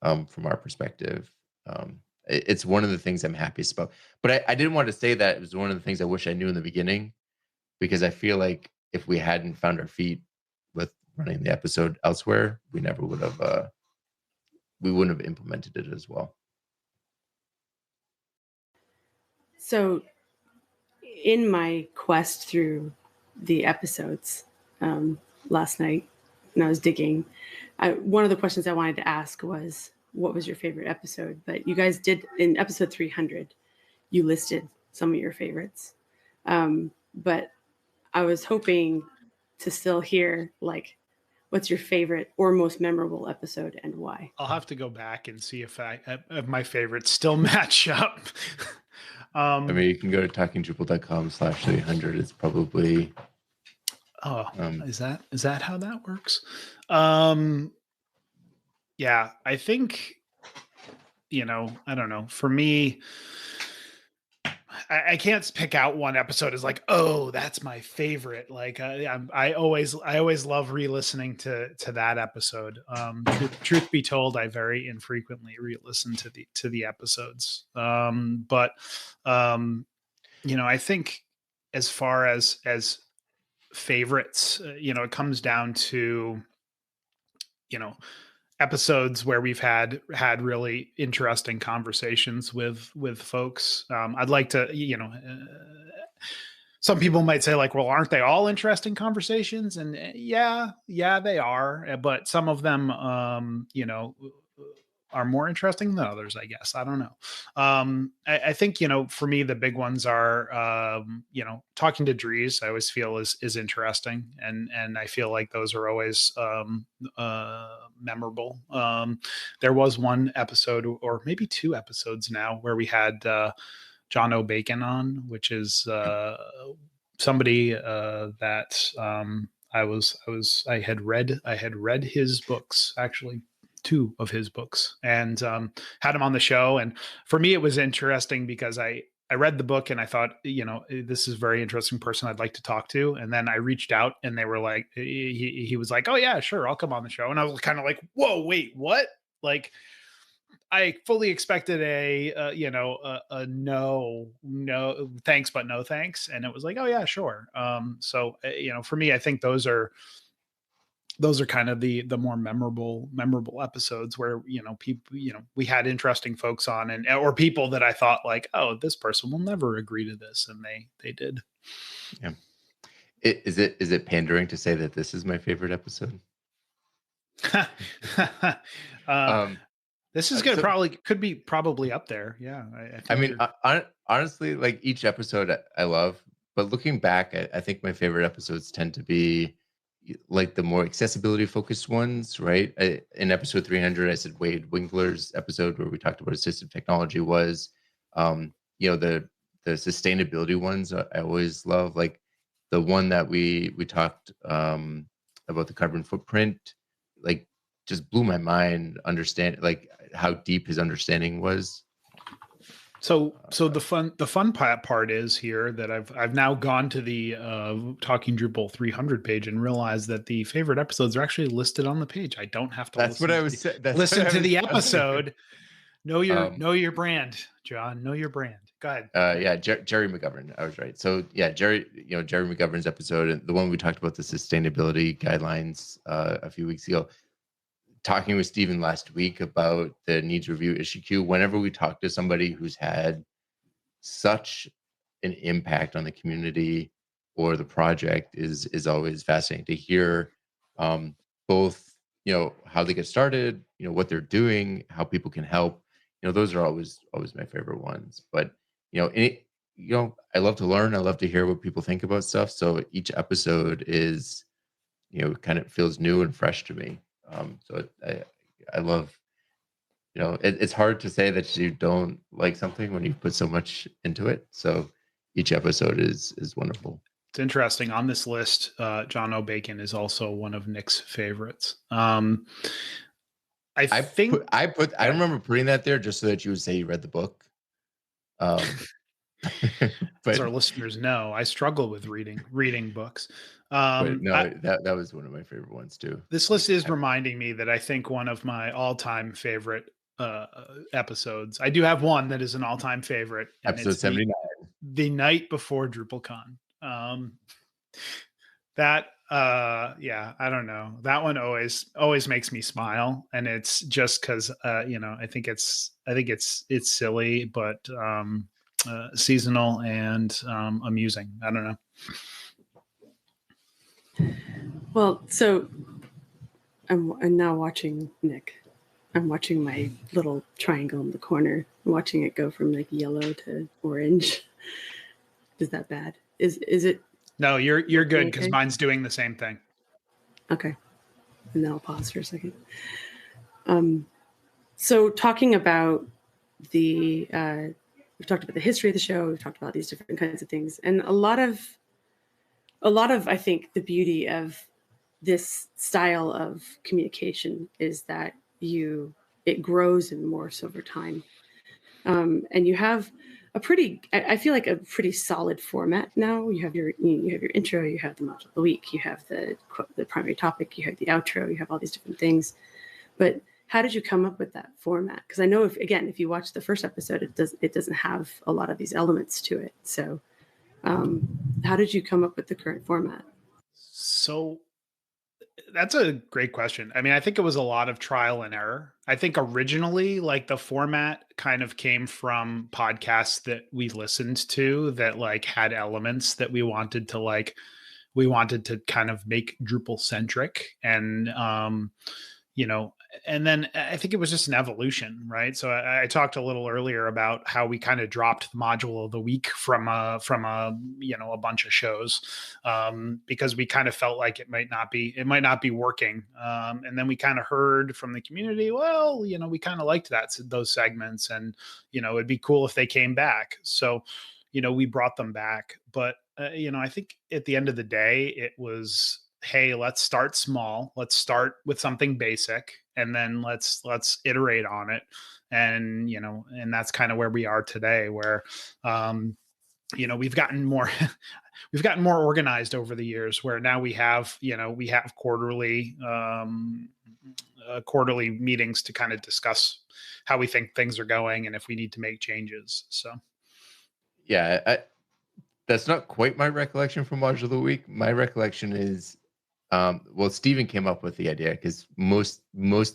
from our perspective. It's one of the things I'm happiest about. But I didn't want to say that it was one of the things I wish I knew in the beginning, because I feel like if we hadn't found our feet with running the episode elsewhere, we never would have. We wouldn't have implemented it as well. So, in my quest through the episodes last night, when I was digging, one of the questions I wanted to ask was, what was your favorite episode? But you guys did, in episode 300, you listed some of your favorites. But I was hoping to still hear, like, what's your favorite or most memorable episode and why? I'll have to go back and see if my favorites still match up. I mean, you can go to talkingdrupal.com/300. It's probably. Is that how that works? Yeah, I think, you know, I don't know. For me, I can't pick out one episode as like, oh, that's my favorite. Like I always love re-listening to that episode. Truth be told, I very infrequently re-listen to the episodes. But I think as far as favorites, it comes down to, episodes where we've had really interesting conversations with folks. I'd like to, some people might say like, well, aren't they all interesting conversations? And yeah, they are. But some of them, are more interesting than others, I guess. I don't know. I think, for me, the big ones are, talking to Dries, I always feel is interesting. And I feel like those are always memorable. There was one episode, or maybe 2 episodes now, where we had John O'Bacon on, which is somebody that I had read his books, actually 2 of his books, and had him on the show. And for me, it was interesting because I read the book and I thought, this is a very interesting person I'd like to talk to. And then I reached out and they were like, he was like, oh yeah, sure, I'll come on the show. And I was kind of like, whoa, wait, what? Like, I fully expected a no thanks, but no thanks. And it was like, oh yeah, sure. So for me, I think those are kind of the more memorable episodes where, people, we had interesting folks on, or people that I thought like, oh, this person will never agree to this. And they did. Yeah. Is it pandering to say that this is my favorite episode? This is could be probably up there. Yeah. I mean, honestly, like each episode I love, but looking back, I think my favorite episodes tend to be like the more accessibility focused ones, right? In episode 300, I said Wade Winkler's episode where we talked about assistive technology was, the sustainability ones I always love. Like the one that we talked about the carbon footprint, like just blew my mind. Understand like how deep his understanding was. So the fun part is here that I've now gone to the Talking Drupal 300 page and realized that the favorite episodes are actually listed on the page. I don't have to. Listen to the episode. Know your brand, John. Know your brand. Go ahead. Yeah, Jerry McGovern. I was right. So yeah, Jerry McGovern's episode, the one we talked about the sustainability guidelines a few weeks ago. Talking with Stephen last week about the needs review issue queue, whenever we talk to somebody who's had such an impact on the community or the project is always fascinating to hear, both, how they get started, what they're doing, how people can help. Those are always my favorite ones. But, I love to learn. I love to hear what people think about stuff. So each episode is, kind of feels new and fresh to me. So I love, it's hard to say that you don't like something when you put so much into it. So each episode is wonderful. It's interesting. On this list, John O'Bacon is also one of Nick's favorites. I remember putting that there just so that you would say you read the book. But as our listeners know, I struggle with reading books. That was one of my favorite ones too. This list is reminding me that I think one of my all-time favorite episodes. I do have one that is an all-time favorite. Episode 79. The night before DrupalCon. I don't know. That one always makes me smile, and it's just because I think it's silly, but seasonal and amusing. I don't know. Well, so I'm now watching Nick. I'm watching my little triangle in the corner. I'm watching it go from like yellow to orange. Is that bad? Is it? No, you're good because mine's doing the same thing. Okay, and then I'll pause for a second. So talking about we've talked about the history of the show. We've talked about these different kinds of things, and a lot of I think the beauty of this style of communication is that it grows and morphs over time, and you have I feel like a pretty solid format now. You have your intro, you have the module of the week, you have the primary topic, you have the outro, you have all these different things. But how did you come up with that format? Because I know if you watch the first episode, it doesn't have a lot of these elements to it. So how did you come up with the current format? So that's a great question. I mean, I think it was a lot of trial and error. I think originally, like, the format kind of came from podcasts that we listened to that like had elements that we wanted to kind of make Drupal centric. And and then I think it was just an evolution, right? So I talked a little earlier about how we kind of dropped the module of the week from a bunch of shows, because we kind of felt like it might not be working. And then we kind of heard from the community, well, we kind of liked those segments, and it'd be cool if they came back. So we brought them back. But I think at the end of the day, it was, hey, let's start small. Let's start with something basic, and then let's iterate on it. And, and that's kind of where we are today, where, we've gotten more, we've gotten more organized over the years, where now we have quarterly meetings to kind of discuss how we think things are going and if we need to make changes. So, yeah, that's not quite my recollection from Module of the Week. My recollection is, Stephen came up with the idea, because most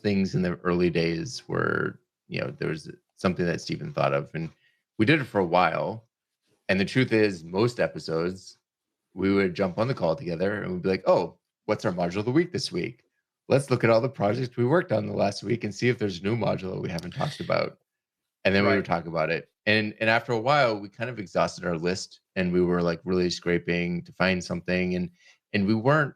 things in the early days were, there was something that Stephen thought of, and we did it for a while. And the truth is, most episodes, we would jump on the call together and we'd be like, oh, what's our module of the week this week? Let's look at all the projects we worked on the last week and see if there's a new module that we haven't talked about. And then we would talk about it. And after a while, we kind of exhausted our list, and we were like really scraping to find something. And we weren't,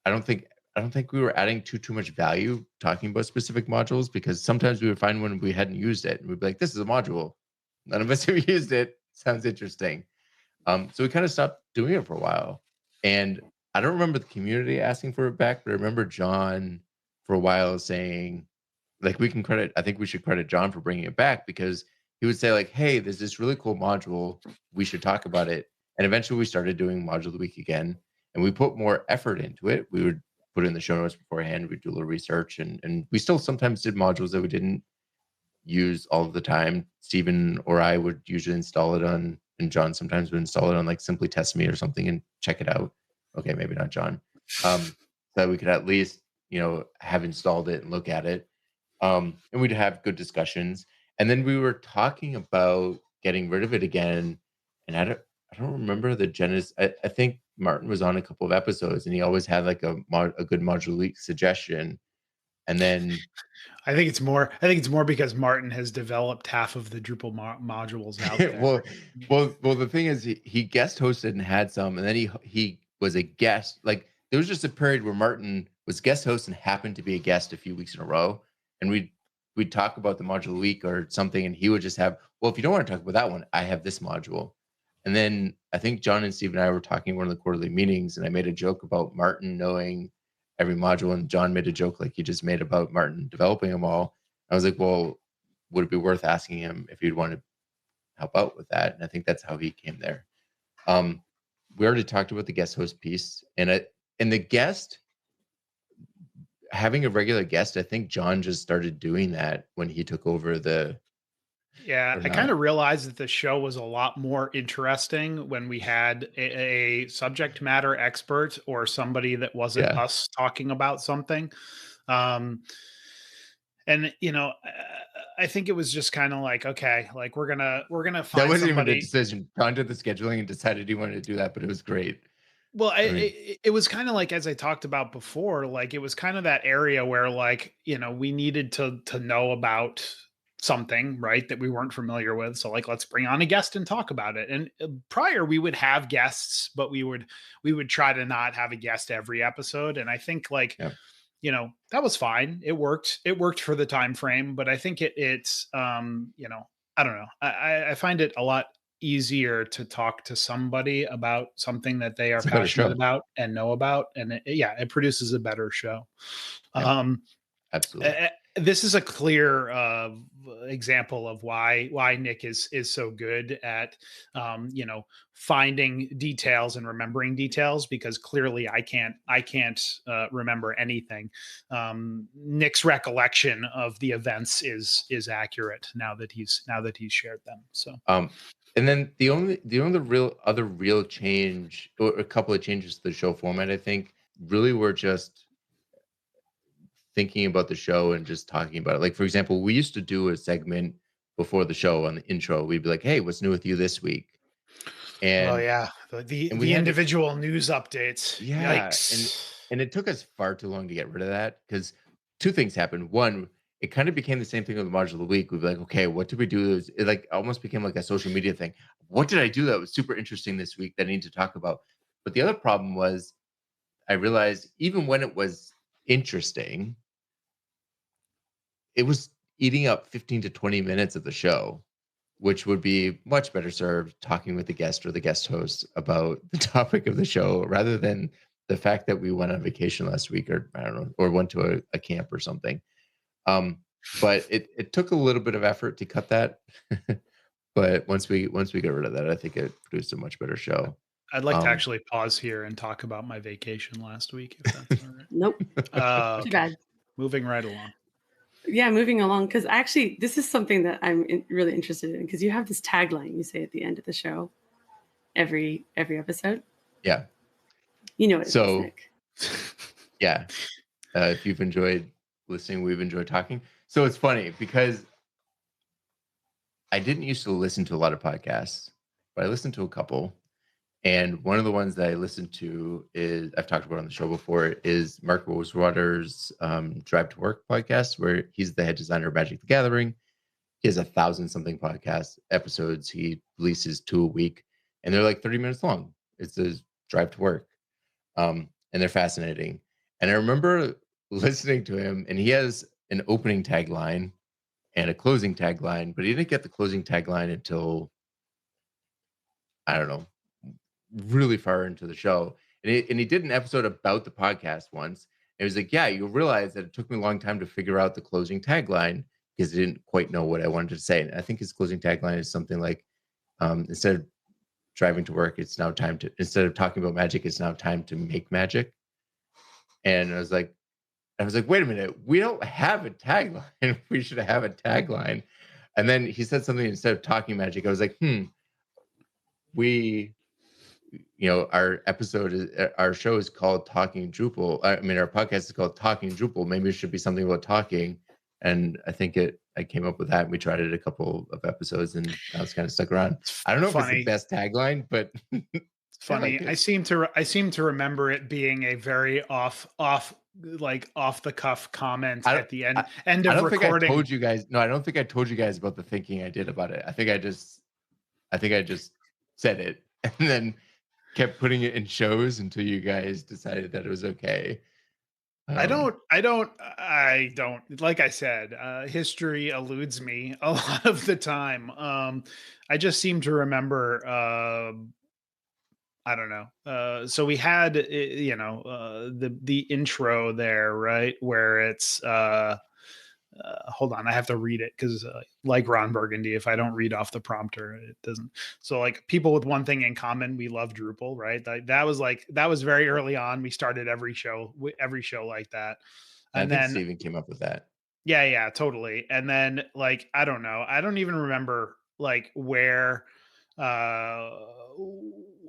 I don't think we were adding too much value talking about specific modules, because sometimes we would find one we hadn't used it, and we'd be like, this is a module. None of us have used it. Sounds interesting. So we kind of stopped doing it for a while. And I don't remember the community asking for it back, but I remember John for a while saying, like, I think we should credit John for bringing it back, because he would say, like, hey, there's this really cool module, we should talk about it. And eventually we started doing module of the week again, and we put more effort into it. We would put it in the show notes beforehand, we'd do a little research, and we still sometimes did modules that we didn't use all of the time. Stephen or I would usually install it on, and John sometimes would install it on, like, Simply Test Me or something and check it out. Okay, maybe not John. So we could at least, have installed it and look at it. And we'd have good discussions. And then we were talking about getting rid of it again. And I don't remember the genesis. I think Martin was on a couple of episodes, and he always had like a good module leak suggestion. And then I think it's more because Martin has developed half of the Drupal modules out there. well, the thing is, he guest hosted and had some, and then he was a guest. Like, there was just a period where Martin was guest host and happened to be a guest a few weeks in a row, and we'd talk about the module week or something, and he would just have, well, if you don't want to talk about that one, I have this module. And then I think John and Steve and I were talking in one of the quarterly meetings, and I made a joke about Martin knowing every module, and John made a joke like he just made about Martin developing them all. I was like, well, would it be worth asking him if he'd want to help out with that? And I think that's how he came there. We already talked about the guest host piece, and the guest, having a regular guest, I think John just started doing that when he took over the. Yeah, I kind of realized that the show was a lot more interesting when we had a subject matter expert or somebody that wasn't us talking about something. And, I think it was just kind of like, okay, like we're gonna find that wasn't somebody. Even a decision. John did the scheduling and decided he wanted to do that, but it was great. Well, it was kind of like, as I talked about before, like it was kind of that area where, like, we needed to know about something, right, that we weren't familiar with. So, like, let's bring on a guest and talk about it. And prior we would have guests, but we would try to not have a guest every episode. And I think, like, that was fine. It worked for the time frame, but I think it's I don't know. I find it a lot easier to talk to somebody about something that they are passionate about and know about. And it produces a better show. Absolutely. this is a clear example of why Nick is so good at finding details and remembering details, because clearly I can't remember anything. Nick's recollection of the events is accurate now that he's shared them. So and then the only real change, or a couple of changes to the show format, I think, really were just thinking about the show and just talking about it. Like, for example, we used to do a segment before the show on the intro. We'd be like, "Hey, what's new with you this week?" And the individual news updates. Yeah, Yikes. and it took us far too long to get rid of that, because two things happened. One, it kind of became the same thing with the module of the week. We'd be like, okay, what did we do? It like almost became like a social media thing. What did I do that was super interesting this week that I need to talk about? But the other problem was, I realized even when it was interesting, it was eating up 15 to 20 minutes of the show, which would be much better served talking with the guest or the guest host about the topic of the show, rather than the fact that we went on vacation last week, or I don't know, or went to a camp or something. But it took a little bit of effort to cut that. But once we got rid of that, I think it produced a much better show. I'd like to actually pause here and talk about my vacation last week, if that's all right. Nope. Too bad. Moving right along. Yeah, moving along, because actually this is something that I'm really interested in, because you have this tagline you say at the end of the show every episode. Yeah. You know it. So, Nick. Yeah. If you've enjoyed listening, we've enjoyed talking. So it's funny because I didn't used to listen to a lot of podcasts, but I listened to a couple. And one of the ones that I listened to is, I've talked about on the show before, is Mark Rosewater's Drive to Work podcast, where he's the head designer of Magic the Gathering. He has 1,000-something podcast episodes. He releases 2 a week, and they're like 30 minutes long. It's his Drive to Work. And they're fascinating. And I remember listening to him, and he has an opening tagline and a closing tagline, but he didn't get the closing tagline until, I don't know, really far into the show. And he did an episode about the podcast once. And he was like, yeah, you'll realize that it took me a long time to figure out the closing tagline, because I didn't quite know what I wanted to say. And I think his closing tagline is something like, instead of driving to work, it's now time to, instead of talking about magic, it's now time to make magic. And I was like, wait a minute, we don't have a tagline. We should have a tagline. And then he said something, instead of talking magic, I was like, our show is called Talking Drupal. I mean, our podcast is called Talking Drupal. Maybe it should be something about talking. And I think I came up with that. And we tried it a couple of episodes, and now it's kind of stuck around. I don't know if it's the best tagline, but it's funny. I seem to remember it being a very off the cuff comment at the end of recording. I don't think I told you guys. No, I don't think I told you guys about the thinking I did about it. I think I just said it and then kept putting it in shows until you guys decided that it was okay. I don't, like I said, history eludes me a lot of the time. I just seem to remember, I don't know. So we had, the intro there, right? Where it's, hold on, I have to read it, because like Ron Burgundy, if I don't read off the prompter, it doesn't. So like, people with one thing in common, we love Drupal, right? That was very early on. We started every show like that. And then Steven came up with that. Yeah, totally. And then like, I don't know. I don't even remember like where,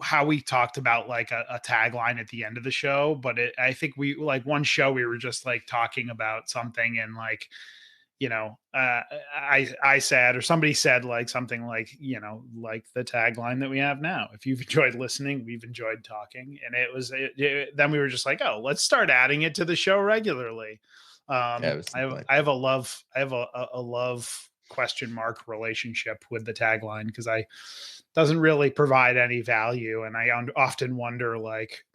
how we talked about like a tagline at the end of the show, but I think we, like, one show we were just like talking about something, and like, I said, or somebody said like something like, like the tagline that we have now: if you've enjoyed listening, we've enjoyed talking. And it was then we were just like, oh, let's start adding it to the show regularly. I have a love question mark relationship with the tagline, because I doesn't really provide any value, and I often wonder, like,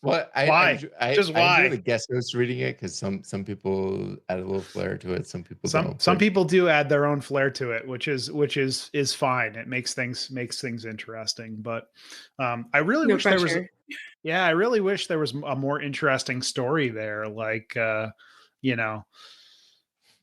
well, why? I enjoy the guest hosts reading it, because some people add a little flair to it, some people don't. Some people do add their own flair to it, which is fine. It makes things interesting. But I really wish there was. Yeah, I really wish there was a more interesting story there. Like,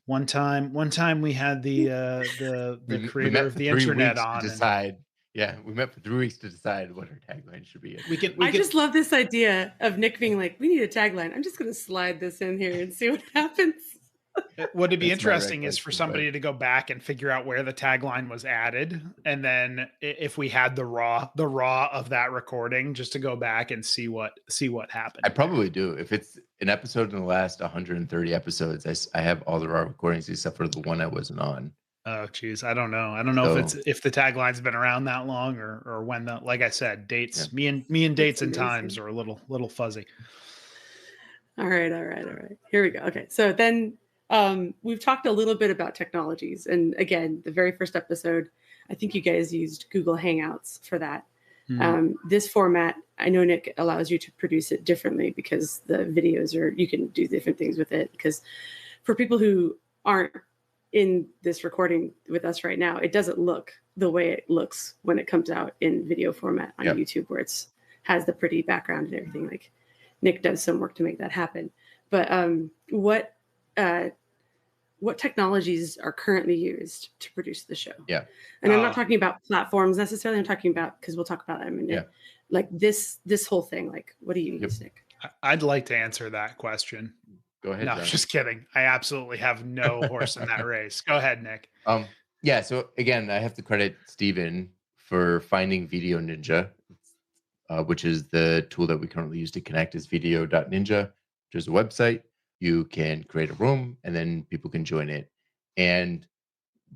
One time we had the We creator met of for the 3 internet weeks to on, and decide. Yeah, we met for 3 weeks to decide what our tagline should be. I just love this idea of Nick being like, we need a tagline. I'm just going to slide this in here and see what happens. Would it be That's my interesting is for recollection, somebody to go back and figure out where the tagline was added, and then if we had the raw of that recording, just to go back and see what happened. I probably do. If it's an episode in the last 130 episodes, I have all the raw recordings except for the one I wasn't on. Oh geez, I don't know. I don't know if the tagline's been around that long or when the, like I said, dates. Yeah. Me and dates and amazing. times are a little fuzzy. All right. Here we go. Okay. So then we've talked a little bit about technologies. And again, the very first episode, I think you guys used Google Hangouts for that. This format, I know Nick allows you to produce it differently because the videos you can do different things with it. Because for people who aren't in this recording with us right now, it doesn't look the way it looks when it comes out in video format on YouTube, where it's has the pretty background and everything. Like Nick does some work to make that happen. But what technologies are currently used to produce the show? Yeah. And I'm not talking about platforms necessarily. I'm talking about, because we'll talk about that in a minute. Like this whole thing. Like, what do you use, Nick? I'd like to answer that question. Go ahead. No, John. just kidding. I absolutely have no horse in that race. Go ahead, Nick. Yeah. So again, I have to credit Steven for finding Video Ninja, which is the tool that we currently use to connect is video.ninja, which is a website. You can create a room and then people can join it. And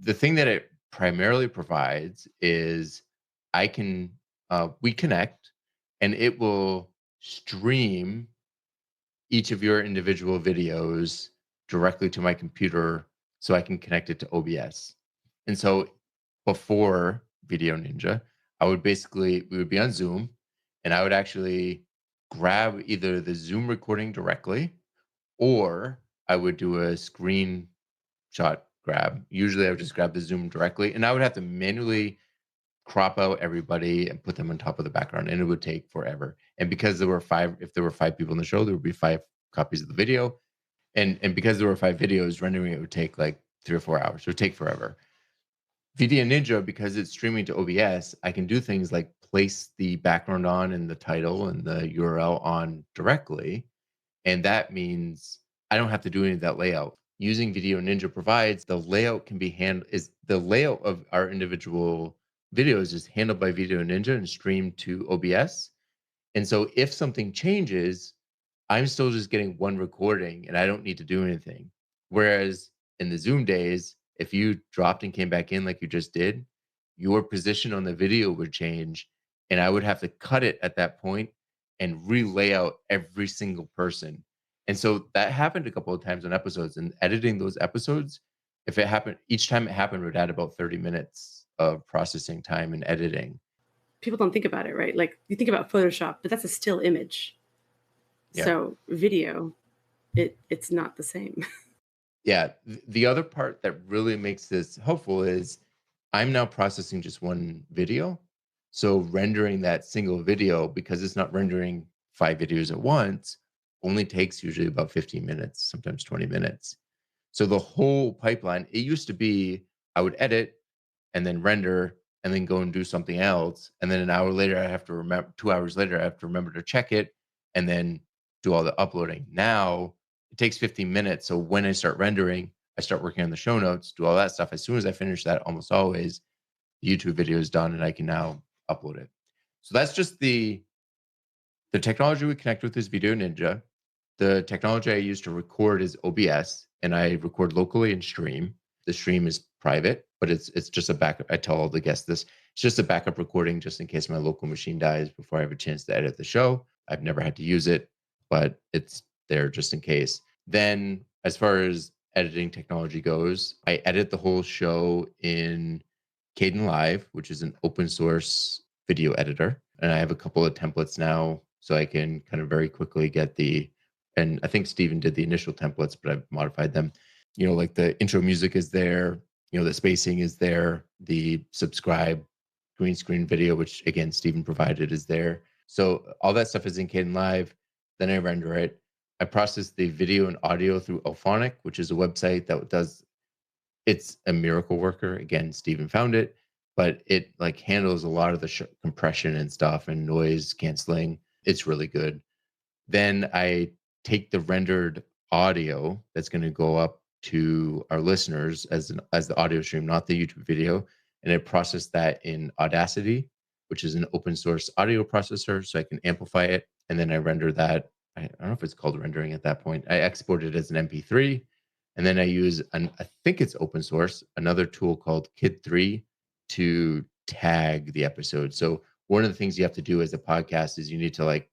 the thing that it primarily provides is we connect and it will stream each of your individual videos directly to my computer so I can connect it to OBS. And so before Video Ninja, we would be on Zoom and I would actually grab either the Zoom recording directly or I would do a screenshot grab. Usually I would just grab the Zoom directly and I would have to manually crop out everybody and put them on top of the background and it would take forever. And because if there were 5 people in the show, there would be 5 copies of the video. And because there were 5 videos, rendering it would take like 3 or 4 hours. It would take forever. Video Ninja, because it's streaming to OBS, I can do things like place the background on and the title and the URL on directly. And that means I don't have to do any of that layout. Using Video Ninja provides the layout can be the layout of our individual videos is handled by Video Ninja and streamed to OBS. And so if something changes, I'm still just getting one recording and I don't need to do anything. Whereas in the Zoom days, if you dropped and came back in like you just did, your position on the video would change and I would have to cut it at that point and relay out every single person. And so that happened a couple of times on episodes, and editing those episodes, if it happened, each time it happened would add about 30 minutes of processing time and editing. People don't think about it, right? Like you think about Photoshop, but that's a still image. Yeah. So video, it's not the same. Yeah. The other part that really makes this helpful is I'm now processing just one video. So rendering that single video, because it's not rendering 5 videos at once, only takes usually about 15 minutes, sometimes 20 minutes. So the whole pipeline, it used to be I would edit and then render and then go and do something else. And then an hour later, I have to remember, 2 hours later, I have to remember to check it and then do all the uploading. Now it takes 15 minutes. So when I start rendering, I start working on the show notes, do all that stuff. As soon as I finish that, almost always the YouTube video is done and I can now upload it. So that's just the technology we connect with is Video Ninja. The technology I use to record is OBS, and I record locally and stream. The stream is private, but it's just a backup. I tell all the guests this. It's just a backup recording just in case my local machine dies before I have a chance to edit the show. I've never had to use it, but it's there just in case. Then as far as editing technology goes, I edit the whole show in Kdenlive, which is an open source video editor. And I have a couple of templates now, so I can kind of very quickly get and I think Steven did the initial templates, but I've modified them. You know, like the intro music is there, you know, the spacing is there, the subscribe green screen video, which again, Steven provided, is there. So all that stuff is in Kdenlive. Then I render it. I process the video and audio through Alphonic, which is a website that does, it's a miracle worker. Again, Steven found it, but it like handles a lot of the compression and stuff and noise canceling. It's really good. Then I take the rendered audio that's going to go up to our listeners as the audio stream, not the YouTube video, and I process that in Audacity, which is an open source audio processor, so I can amplify it, and then I render that. I don't know if it's called rendering at that point. I export it as an MP3, and then I use I think it's open source, another tool called Kid3 to tag the episode. So one of the things you have to do as a podcast is you need to like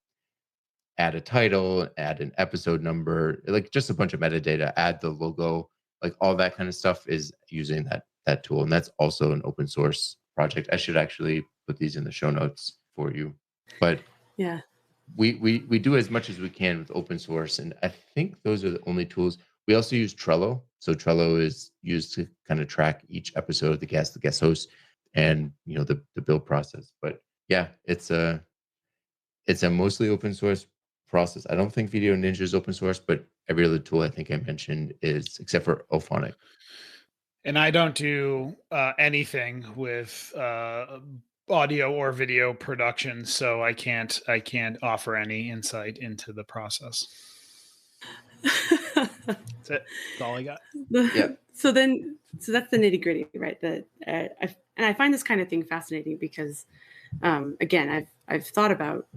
add a title, add an episode number, like just a bunch of metadata, add the logo, like all that kind of stuff is using that tool. And that's also an open source project. I should actually put these in the show notes for you. But Yeah. we do as much as we can with open source. And I think those are the only tools. We also use Trello. So Trello is used to kind of track each episode, the guest host, and the build process. But yeah, it's a mostly open source process. I don't think Video Ninja is open source, but every other tool I think I mentioned is, except for Alphonic. And I don't do anything with audio or video production, so I can't offer any insight into the process. That's it. That's all I got. Yeah. So that's the nitty gritty, right? I find this kind of thing fascinating because, again, I've thought about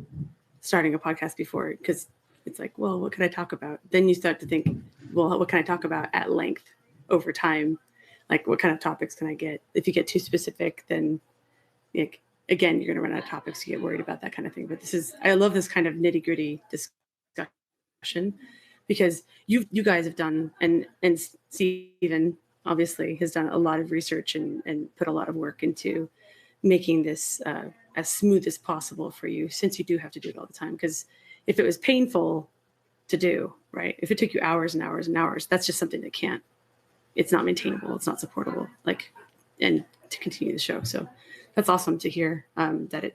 starting a podcast before, because it's like, well, what can I talk about? Then you start to think, well, what can I talk about at length over time? Like, what kind of topics can I get? If you get too specific, then again, you're going to run out of topics. You get worried about that kind of thing. But I love this kind of nitty gritty discussion, because you guys have done, and Steven obviously has done a lot of research and put a lot of work into making this as smooth as possible for you, since you do have to do it all the time. Because if it was painful to do, right, if it took you hours and hours and hours, that's just something that it's not maintainable, it's not supportable, and to continue the show. So that's awesome to hear, that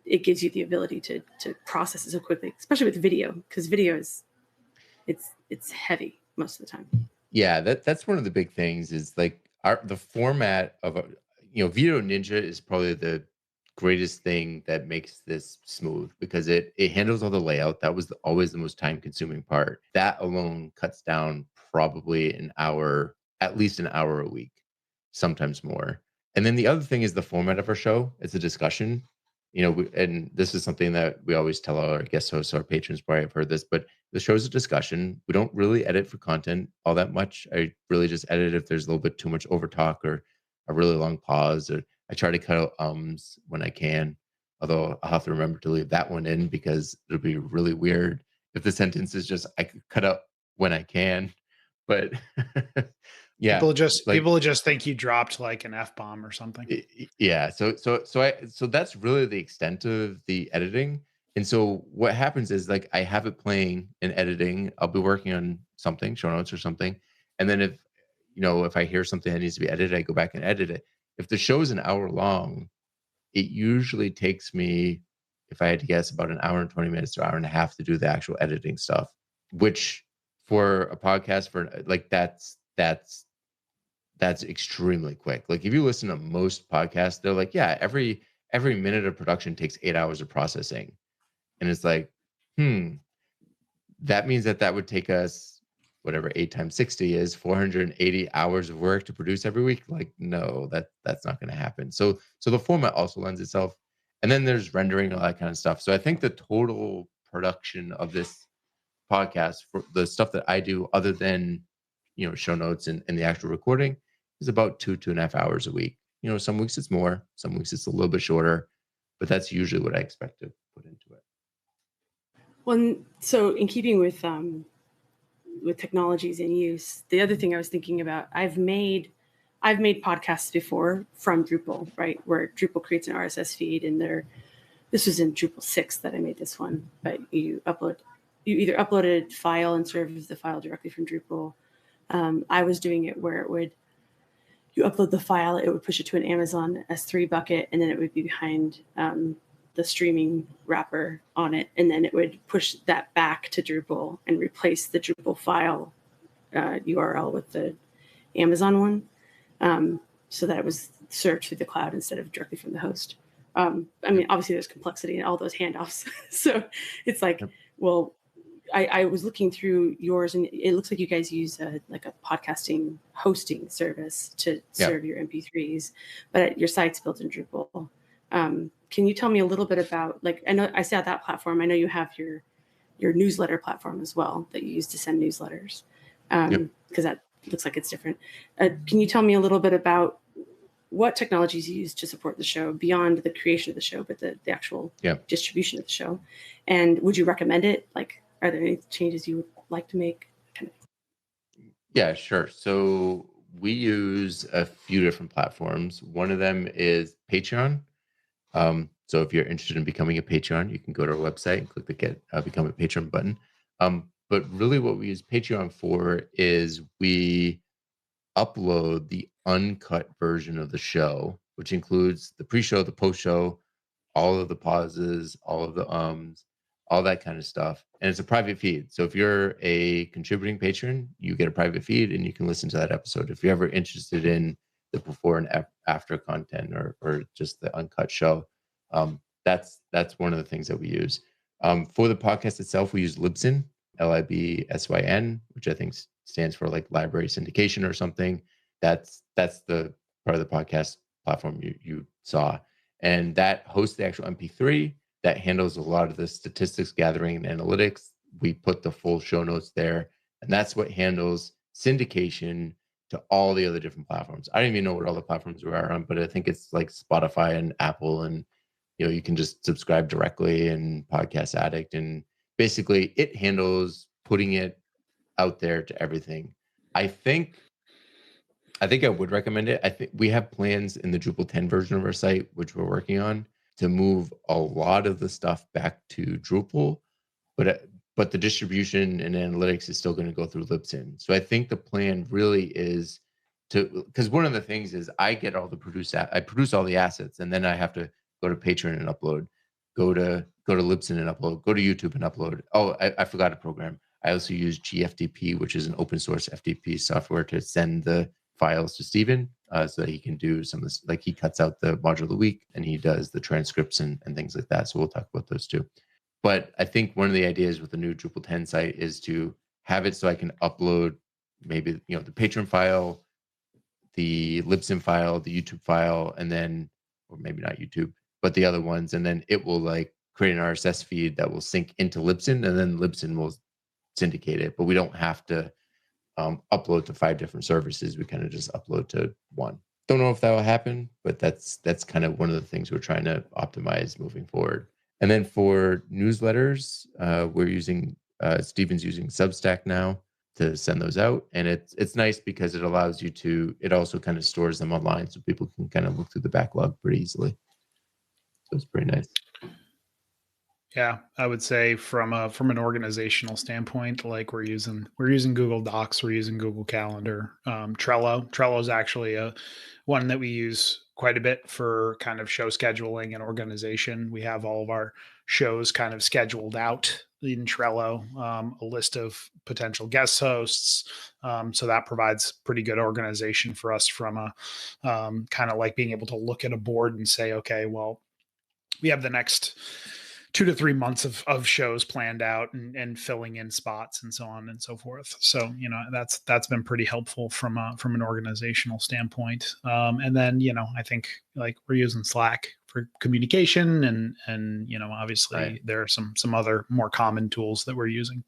it gives you the ability to process it so quickly, especially with video, because video it's heavy most of the time. Yeah, that's one of the big things is like the format of Video Ninja is probably the greatest thing that makes this smooth, because it handles all the layout. That was always the most time consuming part. That alone cuts down probably at least an hour a week, sometimes more. And then the other thing is the format of our show. It's a discussion, and this is something that we always tell our guest hosts, our patrons probably have heard this, but the show's a discussion. We don't really edit for content all that much. I really just edit if there's a little bit too much overtalk or a really long pause, or I try to cut out ums when I can, although I'll have to remember to leave that one in, because it'll be really weird if the sentence is just, I could cut out when I can. But yeah, people just think you dropped like an F-bomb or something. Yeah. So that's really the extent of the editing. And so what happens is, like, I have it playing and editing. I'll be working on something, show notes or something. And then if I hear something that needs to be edited, I go back and edit it. If the show is an hour long, it usually takes me, if I had to guess, about an hour and 20 minutes to an hour and a half to do the actual editing stuff, which for a podcast, that's extremely quick. Like, if you listen to most podcasts, they're like, yeah, every minute of production takes 8 hours of processing. And it's like, that means that would take us, whatever 8 times 60 is, 480 hours of work to produce every week. Like, no, that's not going to happen. So the format also lends itself. And then there's rendering, all that kind of stuff. So I think the total production of this podcast, for the stuff that I do other than, show notes and the actual recording, is about 2.5 hours a week. Some weeks it's more, some weeks it's a little bit shorter, but that's usually what I expect to put into it. Well, so in keeping with technologies in use, the other thing I was thinking about, I've made podcasts before from Drupal, right? Where Drupal creates an RSS feed, and this was in Drupal 6 that I made this one, but you either uploaded a file and served the file directly from Drupal. I was doing it where you upload the file, it would push it to an Amazon S3 bucket, and then it would be behind the streaming wrapper on it, and then it would push that back to Drupal and replace the Drupal file URL with the Amazon one, so that it was served through the cloud instead of directly from the host. I mean, obviously there's complexity in all those handoffs. So it's like, well, I was looking through yours, and it looks like you guys use like a podcasting hosting service to serve your MP3s, but your site's built in Drupal. Can you tell me a little bit about, like, I know I saw that platform. I know you have your newsletter platform as well that you use to send newsletters, because that looks like it's different. Can you tell me a little bit about what technologies you use to support the show beyond the creation of the show, but the actual distribution of the show? And would you recommend it? Like, are there any changes you would like to make? Yeah, sure. So we use a few different platforms. One of them is Patreon. So if you're interested in becoming a Patreon, you can go to our website and click the Get Become a Patron button. But really what we use Patreon for is we upload the uncut version of the show, which includes the pre-show, the post-show, all of the pauses, all of the all that kind of stuff. And it's a private feed. So if you're a contributing patron, you get a private feed and you can listen to that episode. If you're ever interested in the before and after content or just the uncut show, that's one of the things that we use. For the podcast itself, we use Libsyn, Libsyn, which I think stands for like library syndication or something. That's the part of the podcast platform you saw. And that hosts the actual MP3 that handles a lot of the statistics gathering and analytics. We put the full show notes there, and that's what handles syndication to all the other different platforms. I don't even know what all the platforms we are on, but I think it's like Spotify and Apple, and you can just subscribe directly, and Podcast Addict, and basically it handles putting it out there to everything. I think I would recommend it. I think we have plans in the Drupal 10 version of our site, which we're working on, to move a lot of the stuff back to Drupal, but the distribution and analytics is still going to go through Libsyn. So I think the plan really is because one of the things is I produce all the assets, and then I have to go to Patreon and upload, go to Libsyn and upload, go to YouTube and upload. Oh, I forgot a program. I also use GFTP, which is an open source FTP software, to send the files to Steven so that he can do some of this. Like, he cuts out the module of the week and he does the transcripts and things like that. So we'll talk about those too. But I think one of the ideas with the new Drupal 10 site is to have it so I can upload maybe the Patreon file, the Libsyn file, the YouTube file, and then, or maybe not YouTube, but the other ones, and then it will like create an RSS feed that will sync into Libsyn, and then Libsyn will syndicate it. But we don't have to upload to 5 different services. We kind of just upload to one. Don't know if that will happen, but that's kind of one of the things we're trying to optimize moving forward. And then for newsletters, we're using Steven's using Substack now to send those out, and it's nice because it allows you to. It also kind of stores them online, so people can kind of look through the backlog pretty easily. So it's pretty nice. Yeah, I would say from an organizational standpoint, like we're using Google Docs, we're using Google Calendar, Trello is actually one that we use quite a bit for kind of show scheduling and organization. We have all of our shows kind of scheduled out in Trello, a list of potential guest hosts. So that provides pretty good organization for us from a kind of like being able to look at a board and say, okay, well, we have the next 2 to 3 months of shows planned out and filling in spots and so on and so forth. So, that's been pretty helpful from an organizational standpoint. And then, I think like we're using Slack for communication and obviously there are some other more common tools that we're using.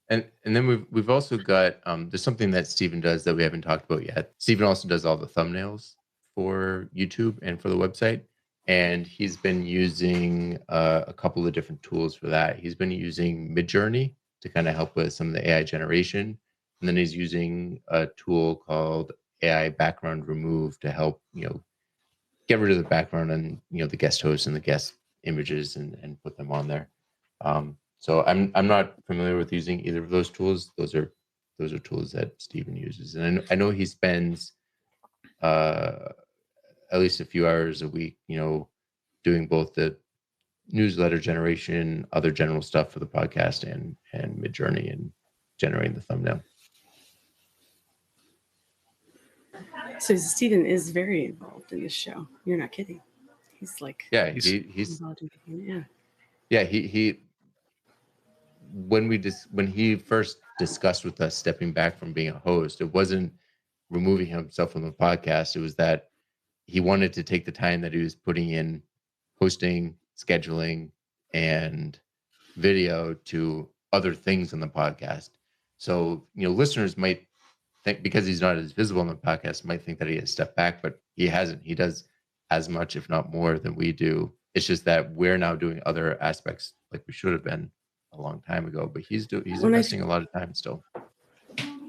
And then we've also got there's something that Steven does that we haven't talked about yet. Steven also does all the thumbnails for YouTube and for the website. And he's been using a couple of different tools for that. He's been using Midjourney to kind of help with some of the AI generation. And then he's using a tool called AI Background Remove to help, get rid of the background and, the guest hosts and the guest images and put them on there. So I'm not familiar with using either of those tools. Those are tools that Steven uses. And I know he spends at least a few hours a week, doing both the newsletter generation, other general stuff for the podcast, and Midjourney and generating the thumbnail. So Stephen is very involved in this show. You're not kidding. He's like, yeah, he's involved in it. Yeah, he when he first discussed with us stepping back from being a host, it wasn't removing himself from the podcast. It was that he wanted to take the time that he was putting in hosting, scheduling, and video to other things on the podcast. So, listeners might think, because he's not as visible on the podcast, might think that he has stepped back, but he hasn't. He does as much, if not more, than we do. It's just that we're now doing other aspects like we should have been a long time ago, but he's investing a lot of time still.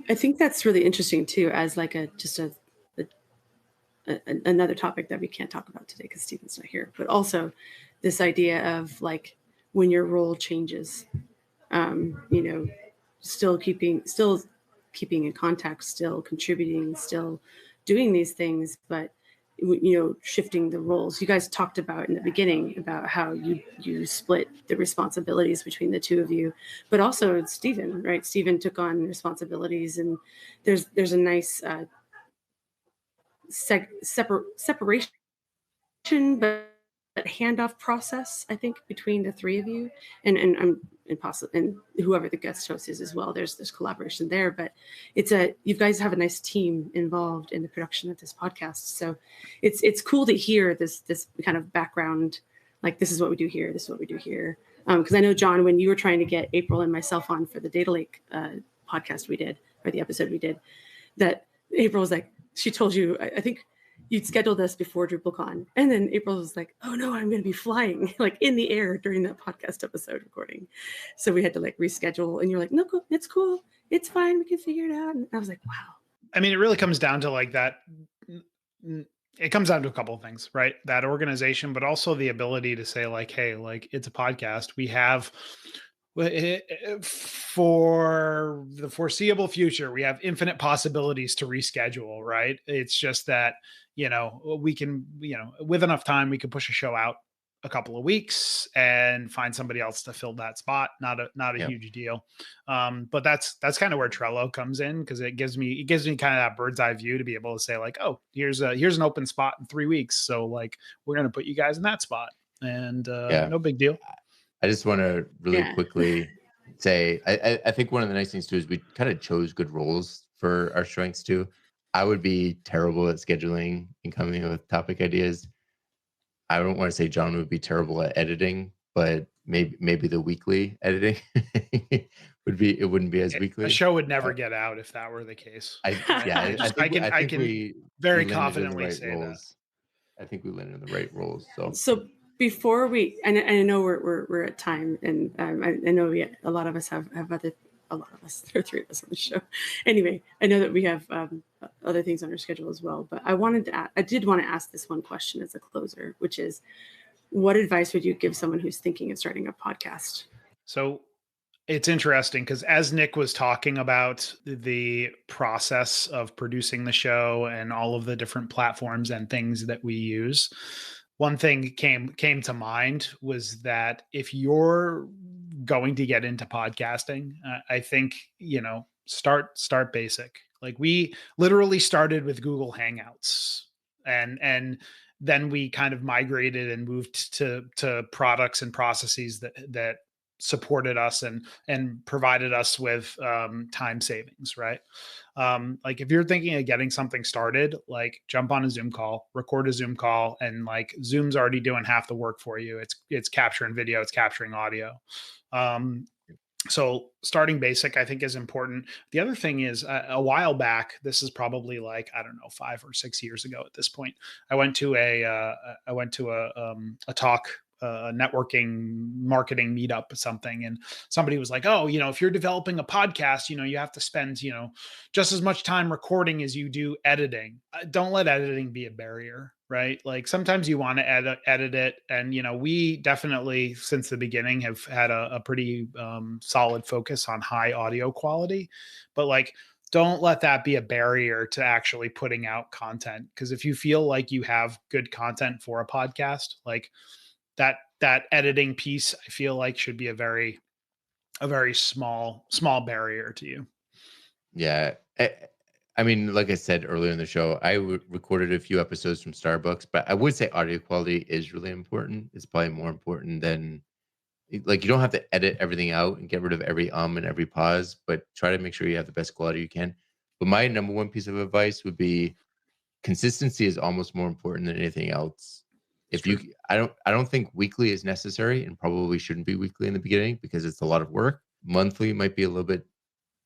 I think that's really interesting too, as like another topic that we can't talk about today because Stephen's not here, but also this idea of like when your role changes, still keeping in contact, still contributing, still doing these things, but shifting the roles. You guys talked about in the beginning about how you split the responsibilities between the two of you, but also Stephen, right? Stephen took on responsibilities, and there's a nice separation, but handoff process, I think, between the three of you, and whoever the guest host is as well. There's collaboration there, but you guys have a nice team involved in the production of this podcast. So it's cool to hear this kind of background, like this is what we do here, this is what we do here. Because I know, John, when you were trying to get April and myself on for the Data Lake podcast we did, or the episode we did, that April was like, she told you, I think you'd scheduled us before DrupalCon, and then April was like, "Oh no, I'm going to be flying like in the air during that podcast episode recording," so we had to like reschedule. And you're like, "No, it's cool, it's fine, we can figure it out." And I was like, "Wow." I mean, it really comes down to like that. It comes down to a couple of things, right? That organization, but also the ability to say like, "Hey, like it's a podcast. We have." For the foreseeable future, we have infinite possibilities to reschedule, right? It's just that, we can, with enough time, we can push a show out a couple of weeks and find somebody else to fill that spot. Not a huge deal. But that's kind of where Trello comes in, because it gives me kind of that bird's eye view to be able to say like, oh, here's an open spot in 3 weeks. So like, we're going to put you guys in that spot, and no big deal. I just want to really quickly say, I think one of the nice things too is we kind of chose good roles for our strengths too. I would be terrible at scheduling and coming up with topic ideas. I don't want to say John would be terrible at editing, but maybe the weekly editing wouldn't be as weekly. A show would never get out if that were the case. I can very confidently say roles. That. I think we landed in the right roles. So before we, and I know we're at time, and I know a lot of us have there are three of us on the show. Anyway, I know that we have other things on our schedule as well, but I did want to ask this one question as a closer, which is, what advice would you give someone who's thinking of starting a podcast? So it's interesting because as Nic was talking about the process of producing the show and all of the different platforms and things that we use, one thing came to mind was that if you're going to get into podcasting, I think, start basic. Like we literally started with Google Hangouts, and then we kind of migrated and moved to products and processes that supported us and provided us with time savings, right? Like if you're thinking of getting something started, like jump on a Zoom call, record a Zoom call, and like Zoom's already doing half the work for you. It's capturing video, it's capturing audio. So starting basic, I think, is important. The other thing is a while back, this is probably like, I don't know, 5 or 6 years ago at this point, I went to a talk, networking marketing meetup or something. And somebody was like, oh, if you're developing a podcast, you have to spend, just as much time recording as you do editing. Don't let editing be a barrier, right? Like sometimes you want to edit it. And, we definitely, since the beginning, have had a pretty solid focus on high audio quality, but like, don't let that be a barrier to actually putting out content. Because if you feel like you have good content for a podcast, like that editing piece, I feel like, should be a very small barrier to you. Yeah. I mean, like I said earlier in the show, I recorded a few episodes from Starbucks, but I would say audio quality is really important. It's probably more important than, like, you don't have to edit everything out and get rid of every and every pause, but try to make sure you have the best quality you can. But my number one piece of advice would be consistency is almost more important than anything else. If you, I don't think weekly is necessary, and probably shouldn't be weekly in the beginning because it's a lot of work. Monthly might be a little bit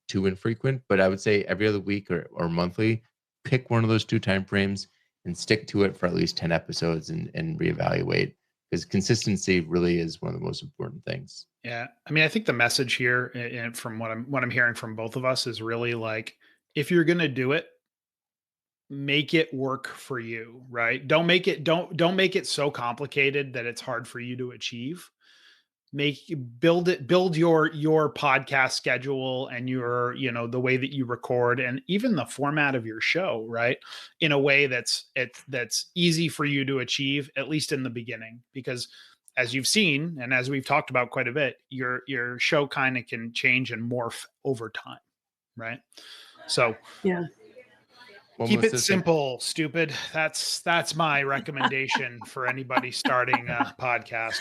too infrequent, but I would say every other week or monthly, pick one of those two time frames and stick to it for at least 10 episodes and reevaluate, because consistency really is one of the most important things. Yeah. I mean, I think the message here, and from what I'm hearing from both of us, is really like, if you're going to do it, make it work for you, right? Don't make it so complicated that it's hard for you to achieve. Build your podcast schedule and your, the way that you record and even the format of your show, right, in a way that's easy for you to achieve, at least in the beginning. Because as you've seen, and as we've talked about quite a bit, your show kind of can change and morph over time, right? So Yeah. Well, keep Melissa, it simple, stupid. That's my recommendation for anybody starting a podcast.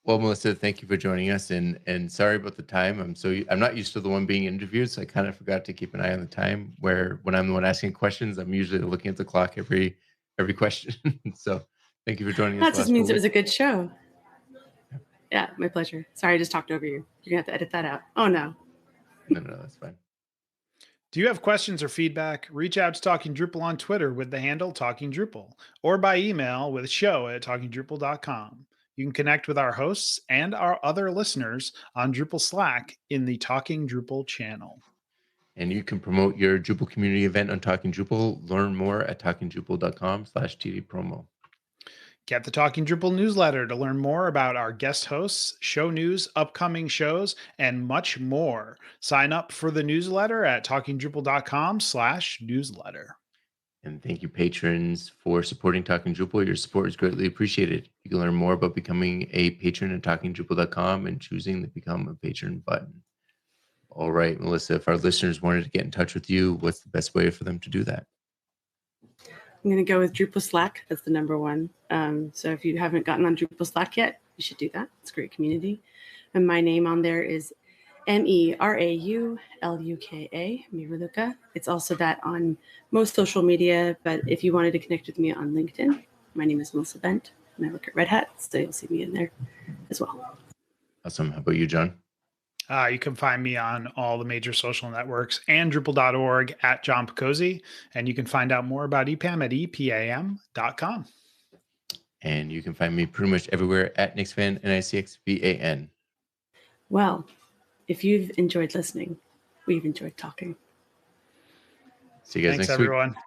Well, Melissa, thank you for joining us, and sorry about the time. I'm not used to the one being interviewed, so I kind of forgot to keep an eye on the time. Where when I'm the one asking questions, I'm usually looking at the clock every question. So thank you for joining us. That just means it was a good show. Yeah, my pleasure. Sorry, I just talked over you. You're gonna have to edit that out. Oh no. No, that's fine. Do you have questions or feedback? Reach out to Talking Drupal on Twitter with the handle Talking Drupal, or by email with show@talkingdrupal.com. You can connect with our hosts and our other listeners on Drupal Slack in the Talking Drupal channel. And you can promote your Drupal community event on Talking Drupal. Learn more at talkingdrupal.com/tdpromo. Get the Talking Drupal newsletter to learn more about our guest hosts, show news, upcoming shows, and much more. Sign up for the newsletter at talkingdrupal.com/newsletter. And thank you, patrons, for supporting Talking Drupal. Your support is greatly appreciated. You can learn more about becoming a patron at talkingdrupal.com and choosing the Become a Patron button. All right, Melissa, if our listeners wanted to get in touch with you, what's the best way for them to do that? I'm going to go with Drupal Slack. That's the number one. So if you haven't gotten on Drupal Slack yet, you should do that. It's a great community. And my name on there is MERAULUKA, Miraluka. It's also that on most social media, but if you wanted to connect with me on LinkedIn, my name is Melissa Bent, and I look at Red Hat, so you'll see me in there as well. Awesome. How about you, John? You can find me on all the major social networks and Drupal.org at John Picozzi. And you can find out more about EPAM at EPAM.com. And you can find me pretty much everywhere at NixFan, NICXVAN. Well, if you've enjoyed listening, we've enjoyed talking. See you guys Thanks, next week. everyone.